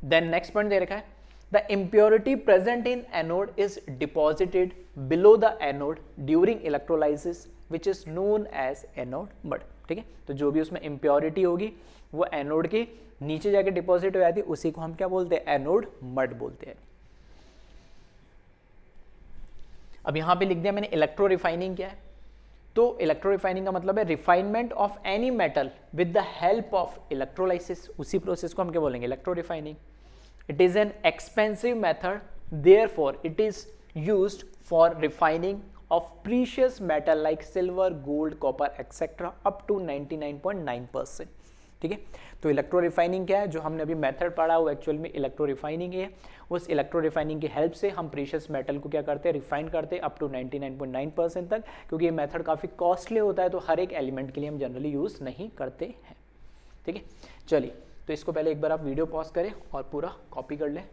देन नेक्स्ट पॉइंट दे रखा है, the impurity present in anode is deposited below the anode during electrolysis which is known as anode mud. ठीक है। तो जो भी उसमें इम्प्योरिटी होगी वो एनोड के नीचे जाके डिपॉजिट हो जाती है, उसी को हम क्या बोलते हैं, एनोड मड बोलते हैं। अब यहां पे लिख दिया मैंने इलेक्ट्रो रिफाइनिंग क्या है, तो इलेक्ट्रो रिफाइनिंग का मतलब है refinement of any metal with the help of electrolysis, उसी प्रोसेस को हम क्या बोलेंगे, electro refining. It is an expensive method, therefore it is used for refining of precious metal like silver, gold, copper, etc. up to 99.9%। ठीक है। तो electro refining क्या है, जो हमने अभी मेथड पढ़ा वो एक्चुअल में इलेक्ट्रो रिफाइनिंग है। उस इलेक्ट्रो रिफाइनिंग की हेल्प से हम प्रीशियस मेटल को क्या करते हैं, रिफाइन करते हैं अप टू 99.9% तक, क्योंकि ये मेथड काफ़ी कॉस्टली होता है, तो हर एक एलिमेंट के लिए हम जनरली यूज़ नहीं करते हैं। ठीक है, चलिए तो इसको पहले एक बार आप वीडियो पॉज करें और पूरा कॉपी कर लें।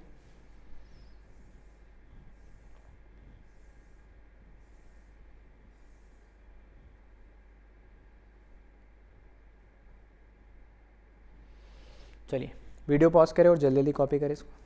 चलिए वीडियो पॉज करें और जल्दी जल्दी कॉपी करें इसको।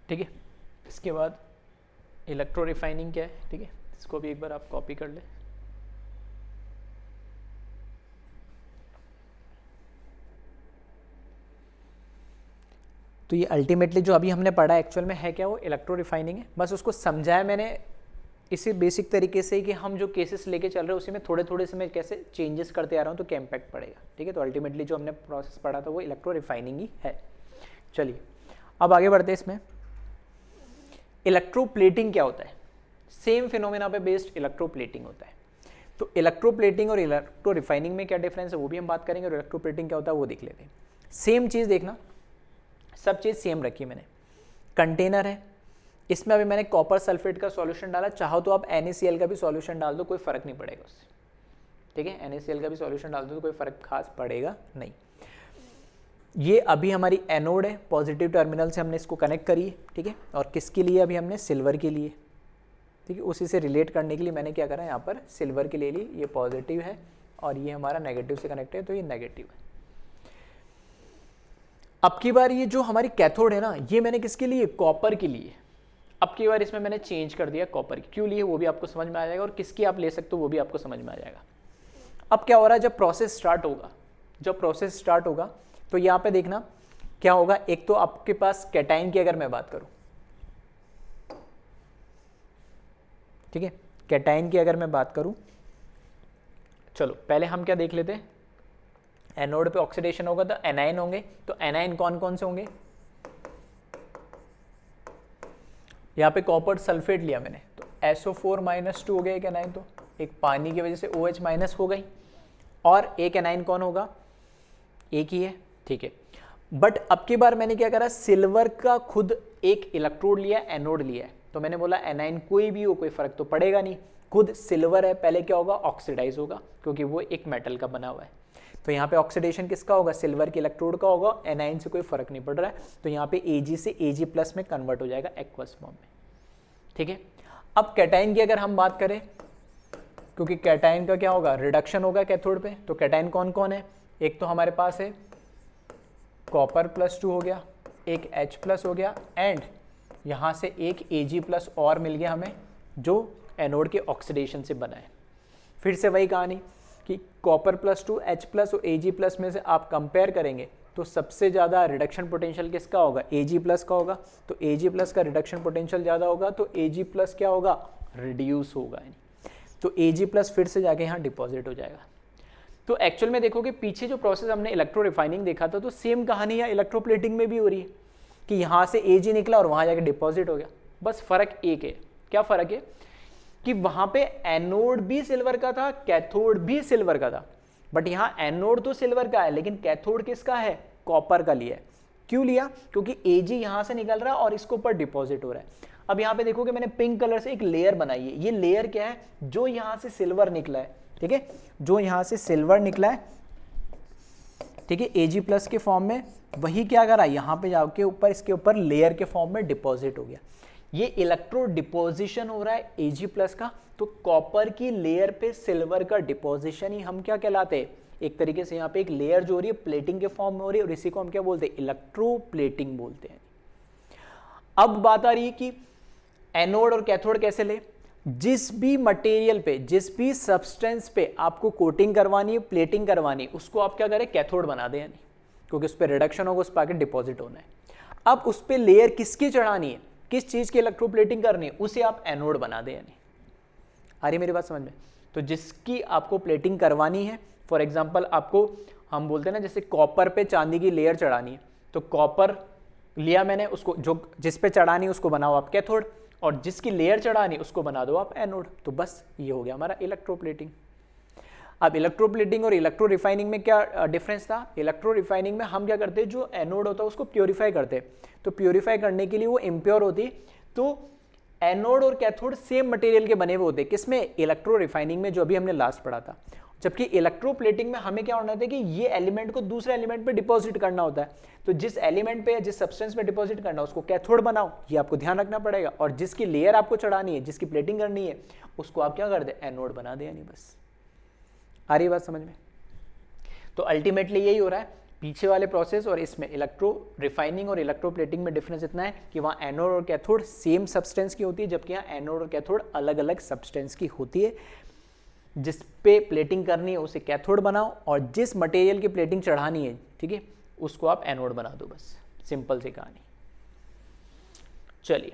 ठीक है, इसके बाद इलेक्ट्रो रिफाइनिंग क्या है, ठीक है, इसको भी एक बार आप कॉपी कर लें। तो ये अल्टीमेटली जो अभी हमने पढ़ा एक्चुअल में है क्या, वो इलेक्ट्रो रिफाइनिंग है। बस उसको समझाया मैंने इसी बेसिक तरीके से कि हम जो केसेस लेके चल रहे हैं उसी में थोड़े थोड़े से मैं कैसे चेंजेस करते आ रहा हूँ तो क्या इम्पैक्ट पड़ेगा। ठीक है, तो अल्टीमेटली जो हमने प्रोसेस पढ़ा था वो इलेक्ट्रो रिफाइनिंग ही है। चलिए अब आगे बढ़ते हैं इसमें। इलेक्ट्रोप्लेटिंग क्या होता है, सेम फिनोमेना पे बेस्ड इलेक्ट्रोप्लेटिंग होता है। तो इलेक्ट्रोप्लेटिंग और इलेक्ट्रो रिफाइनिंग में क्या डिफरेंस है वो भी हम बात करेंगे, और इलेक्ट्रोप्लेटिंग क्या होता है वो देख लेते हैं। सेम चीज़ देखना, सब चीज़ सेम रखी मैंने। कंटेनर है, इसमें अभी मैंने कॉपर सल्फेट का सॉल्यूशन डाला, चाहो तो आप NaCl का भी सॉल्यूशन डाल दो, कोई फर्क नहीं पड़ेगा उससे। ठीक है, NaCl का भी सॉल्यूशन डाल दो तो कोई फर्क खास पड़ेगा नहीं। ये अभी हमारी एनोड है, पॉजिटिव टर्मिनल से हमने इसको कनेक्ट करी है। ठीक है, और किसके लिए, अभी हमने सिल्वर के लिए। ठीक है, उसी से रिलेट करने के लिए मैंने क्या करा, यहाँ पर सिल्वर के ले ली, ये पॉजिटिव है और ये हमारा नेगेटिव से कनेक्ट है, तो ये नेगेटिव है। अब की बार ये जो हमारी कैथोड है ना, ये मैंने किसके लिए, कॉपर के लिए। अब की बार इसमें मैंने चेंज कर दिया कॉपर की, क्यों लिए वो भी आपको समझ में आ जाएगा, और किसकी आप ले सकते हो वो भी आपको समझ में आ जाएगा। अब क्या हो रहा है, जब प्रोसेस स्टार्ट होगा तो यहाँ पे देखना क्या होगा। एक तो आपके पास कैटाइन की अगर मैं बात करूं, ठीक है, कैटाइन की अगर मैं बात करूं, चलो पहले हम क्या देख लेते हैं। एनोड पे ऑक्सीडेशन होगा तो एनाइन होंगे, तो एनाइन कौन कौन से होंगे, यहाँ पे कॉपर सल्फेट लिया मैंने तो SO4- हो गया एक एनाइन, तो एक पानी की वजह से OH- हो गई, और एक एनाइन कौन होगा, एक ही है। ठीक है, बट अब की बार मैंने क्या करा, सिल्वर का खुद एक इलेक्ट्रोड लिया, एनोड लिया है, तो मैंने बोला एनाइन कोई भी हो कोई फर्क तो पड़ेगा नहीं, खुद सिल्वर है, पहले क्या होगा, ऑक्सीडाइज होगा, क्योंकि वो एक मेटल का बना हुआ है। तो यहाँ पे ऑक्सीडेशन किसका होगा, सिल्वर के इलेक्ट्रोड का होगा, एनाइन से कोई फर्क नहीं पड़ रहा है, तो यहाँ पे Ag से Ag+ में कन्वर्ट हो जाएगा एक्वस फॉर्म में। ठीक है, अब कैटाइन की अगर हम बात करें, क्योंकि कैटाइन का क्या होगा, रिडक्शन होगा कैथोड पे, तो कैटाइन कौन कौन है, एक तो हमारे पास है कॉपर +2 हो गया, एक H+ हो गया, एंड यहाँ से एक Ag+ और मिल गया हमें, जो एनोड के ऑक्सीडेशन से बना है। फिर से वही कहानी कि कॉपर +2 H+ और Ag+ में से आप कंपेयर करेंगे तो सबसे ज़्यादा रिडक्शन पोटेंशियल किसका होगा, Ag+ का होगा, तो Ag+ का रिडक्शन पोटेंशियल ज़्यादा होगा, तो Ag+ क्या होगा, रिड्यूस होगा, तो Ag+ फिर से जाके यहाँ डिपॉजिट हो जाएगा। तो एक्चुअल में देखोगे पीछे जो प्रोसेस हमने इलेक्ट्रो रिफाइनिंग देखा था, तो सेम कहानी यहाँ इलेक्ट्रोप्लेटिंग में भी हो रही है कि यहाँ से Ag निकला और वहाँ जाके डिपॉजिट हो गया, बस फ़र्क एक है। क्या फ़र्क है कि वहाँ पे एनोड भी सिल्वर का था, कैथोड भी सिल्वर का था, बट यहाँ एनोड तो सिल्वर का है लेकिन कैथोड किसका है, कॉपर का लिया है। क्यों लिया, क्योंकि Ag यहाँ से निकल रहा है और इसके ऊपर डिपॉजिट हो रहा है। अब यहाँ पे देखोगे मैंने पिंक कलर से एक लेयर बनाई है, ये लेयर क्या है, जो यहाँ से सिल्वर निकला है, ठीक है, जो यहाँ से सिल्वर निकला है, ठीक है, Ag+ के फॉर्म में, वही क्या करा, यहाँ पे जाके ऊपर इसके ऊपर लेयर के फॉर्म में डिपॉजिट हो गया। ये इलेक्ट्रो डिपोजिशन हो रहा है Ag+ का, तो कॉपर की लेयर पे सिल्वर का डिपोजिशन ही हम क्या कहलाते हैं, एक तरीके से यहाँ पे एक लेयर जो हो रही है प्लेटिंग के फॉर्म में हो रही है, और इसी को हम क्या बोलते हैं, इलेक्ट्रोप्लेटिंग बोलते हैं। अब बात आ रही है कि एनोड और कैथोड कैसे ले, जिस भी मटेरियल पे, जिस भी सब्सटेंस पे आपको कोटिंग करवानी है, प्लेटिंग करवानी है, उसको आप क्या करें, कैथोड बना दें, यानी क्योंकि उस पर रिडक्शन होगा, उस पर आके डिपॉजिट होना है। अब उस पर लेयर किसकी चढ़ानी है, किस चीज की इलेक्ट्रोप्लेटिंग करनी है, उसे आप एनोड बना दें, यानी आ रही मेरी बात समझ में। तो जिसकी आपको प्लेटिंग करवानी है, फॉर एग्जांपल आपको हम बोलते हैं ना, जैसे कॉपर पे चांदी की लेयर चढ़ानी है, तो कॉपर लिया मैंने, उसको जो जिस पे चढ़ानी है उसको बनाओ आप कैथोड, और जिसकी लेयर चढ़ानी उसको बना दो आप एनोड, तो बस ये हो गया हमारा इलेक्ट्रोप्लेटिंग। अब इलेक्ट्रोप्लेटिंग और इलेक्ट्रो रिफाइनिंग में क्या डिफरेंस था, इलेक्ट्रो रिफाइनिंग में हम क्या करते हैं, जो एनोड होता है उसको प्योरीफाई करते हैं, तो प्योरीफाई करने के लिए वो इम्प्योर होती, तो एनोड और कैथोड सेम मटेरियल के बने हुए होते, किसमें, इलेक्ट्रो रिफाइनिंग में, जो अभी हमने लास्ट पढ़ा था। जबकि इलेक्ट्रोप्लेटिंग में हमें क्या होना था कि ये एलिमेंट को दूसरे एलिमेंट पे डिपॉजिट करना होता है, तो जिस एलिमेंट पे या जिस सब्सटेंस पे डिपॉजिट करना है उसको कैथोड बनाओ, ये आपको ध्यान रखना पड़ेगा, और जिसकी लेयर आपको चढ़ानी है, जिसकी प्लेटिंग करनी है, उसको आप क्या कर दे, एनोड बना दे, यानी बस। आ रही बात समझ में। तो अल्टीमेटली यही हो रहा है पीछे वाले प्रोसेस और इसमें, इलेक्ट्रो रिफाइनिंग और इलेक्ट्रोप्लेटिंग में डिफरेंस इतना है कि वहाँ एनोड और कैथोड सेम सब्सटेंस की होती है, जबकि यहाँ एनोड और कैथोड अलग अलग सब्सटेंस की होती है। जिस पे प्लेटिंग करनी है उसे कैथोड बनाओ, और जिस मटेरियल की प्लेटिंग चढ़ानी है, ठीक है, उसको आप एनोड बना दो, बस सिंपल सी कहानी। चलिए,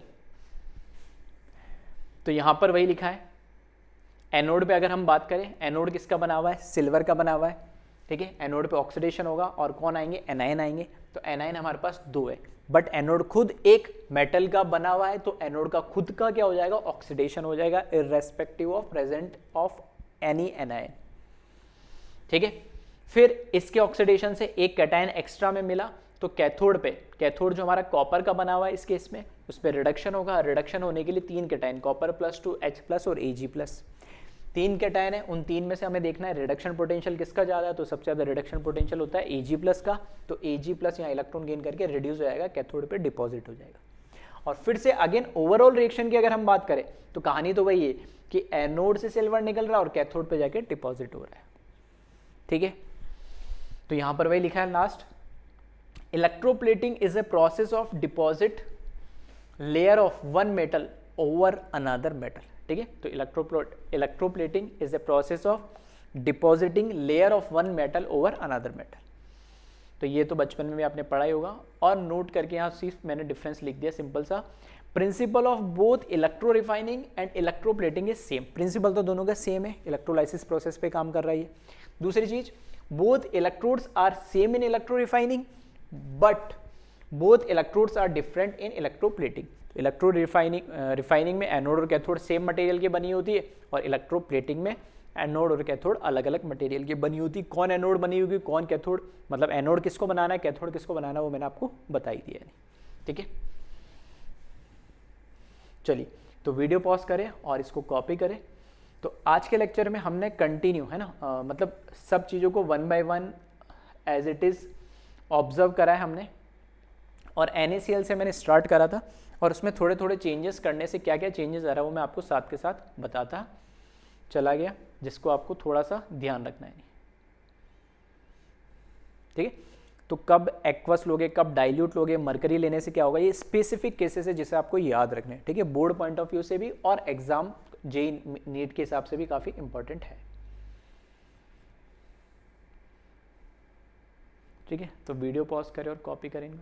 तो यहां पर वही लिखा है, एनोड पे अगर हम बात करें, एनोड किसका बना हुआ है, सिल्वर का बना हुआ है, ठीक है, एनोड पे ऑक्सीडेशन होगा और कौन आएंगे, एनायन आएंगे, तो एनायन हमारे पास 2 है, बट एनोड खुद एक मेटल का बना हुआ है, तो एनोड का खुद का क्या हो जाएगा, ऑक्सीडेशन हो जाएगा, irrespective of present of any anion, ठीक है। फिर इसके ऑक्सीडेशन से एक कैटायन एक्स्ट्रा में मिला, तो कैथोड पे, कैथोड जो हमारा कॉपर का बना हुआ है इस केस में, उस पर रिडक्शन होगा, रिडक्शन होने के लिए 3 कैटायन, कॉपर +2 H+ और Ag+, 3 कैटायन है, उन 3 में से हमें देखना है रिडक्शन पोटेंशियल किसका ज़्यादा है, तो सबसे ज़्यादा रिडक्शन पोटेंशियल होता है Ag+ का, तो Ag+ यहाँ इलेक्ट्रॉन गेन करके रिड्यूस हो जाएगा, कैथोड पे डिपॉजिट हो जाएगा। और फिर से अगेन ओवरऑल रिएक्शन की अगर हम बात करें, तो कहानी तो वही है कि एनोड से सिल्वर निकल रहा है और कैथोड पे जाके डिपॉजिट हो रहा है, ठीक है। तो यहां पर वही लिखा है last, electroplating is a process of deposit layer of one metal over another metal, ठीक है। तो electroplating is a process of depositing layer of one metal over another metal. तो ये तो बचपन में भी आपने पढ़ा ही होगा, और नोट करके यहाँ सिर्फ मैंने डिफरेंस लिख दिया सिंपल सा, principle of both electro refining and electroplating is same, principle तो दोनों का सेम है, इलेक्ट्रोलाइसिस प्रोसेस पे काम कर रही है। दूसरी चीज, both electrodes are same in electro refining but both electrodes are different in electroplating. Electro refining में एनोड और कैथोड सेम मटेरियल की बनी होती है, और इलेक्ट्रोप्लेटिंग में एनोड और कैथोड अलग अलग मटेरियल की बनी होती है। कौन एनोड बनी होगी, कौन कैथोड, मतलब एनोड किसको बनाना है, कैथोड किसको बनाना है, वो मैंने आपको बता ही दिया है, ठीक है। चलिए, तो वीडियो पॉज करें और इसको कॉपी करें, तो आज के लेक्चर में हमने कंटिन्यू है ना मतलब सब चीज़ों को 1 by 1 as it is observe करा है हमने, और NaCl से मैंने स्टार्ट करा था और उसमें थोड़े थोड़े चेंजेस करने से क्या क्या चेंजेस आ रहा है वो मैं आपको साथ के साथ बताता चला गया, जिसको आपको थोड़ा सा ध्यान रखना है। ठीक है, तो कब एक्वस लोगे, कब डाइल्यूट लोगे, मरकरी लेने से क्या होगा, ये स्पेसिफिक केसेस है जिसे आपको याद रखना है। ठीक है, बोर्ड पॉइंट ऑफ व्यू से भी और एग्जाम जेई नीट के हिसाब से भी काफ़ी इंपॉर्टेंट है। ठीक है, तो वीडियो पॉज करें और कॉपी करेंगे।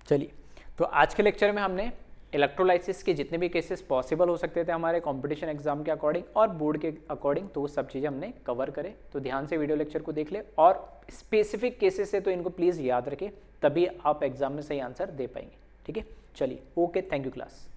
चलिए, तो आज के लेक्चर में हमने इलेक्ट्रोलाइसिस के जितने भी केसेस पॉसिबल हो सकते थे हमारे कंपटीशन एग्जाम के अकॉर्डिंग और बोर्ड के अकॉर्डिंग, तो वो सब चीज़ें हमने कवर करें। तो ध्यान से वीडियो लेक्चर को देख ले और स्पेसिफिक केसेस है तो इनको प्लीज़ याद रखें, तभी आप एग्जाम में सही आंसर दे पाएंगे। ठीक है, चलिए, ओके, थैंक यू क्लास।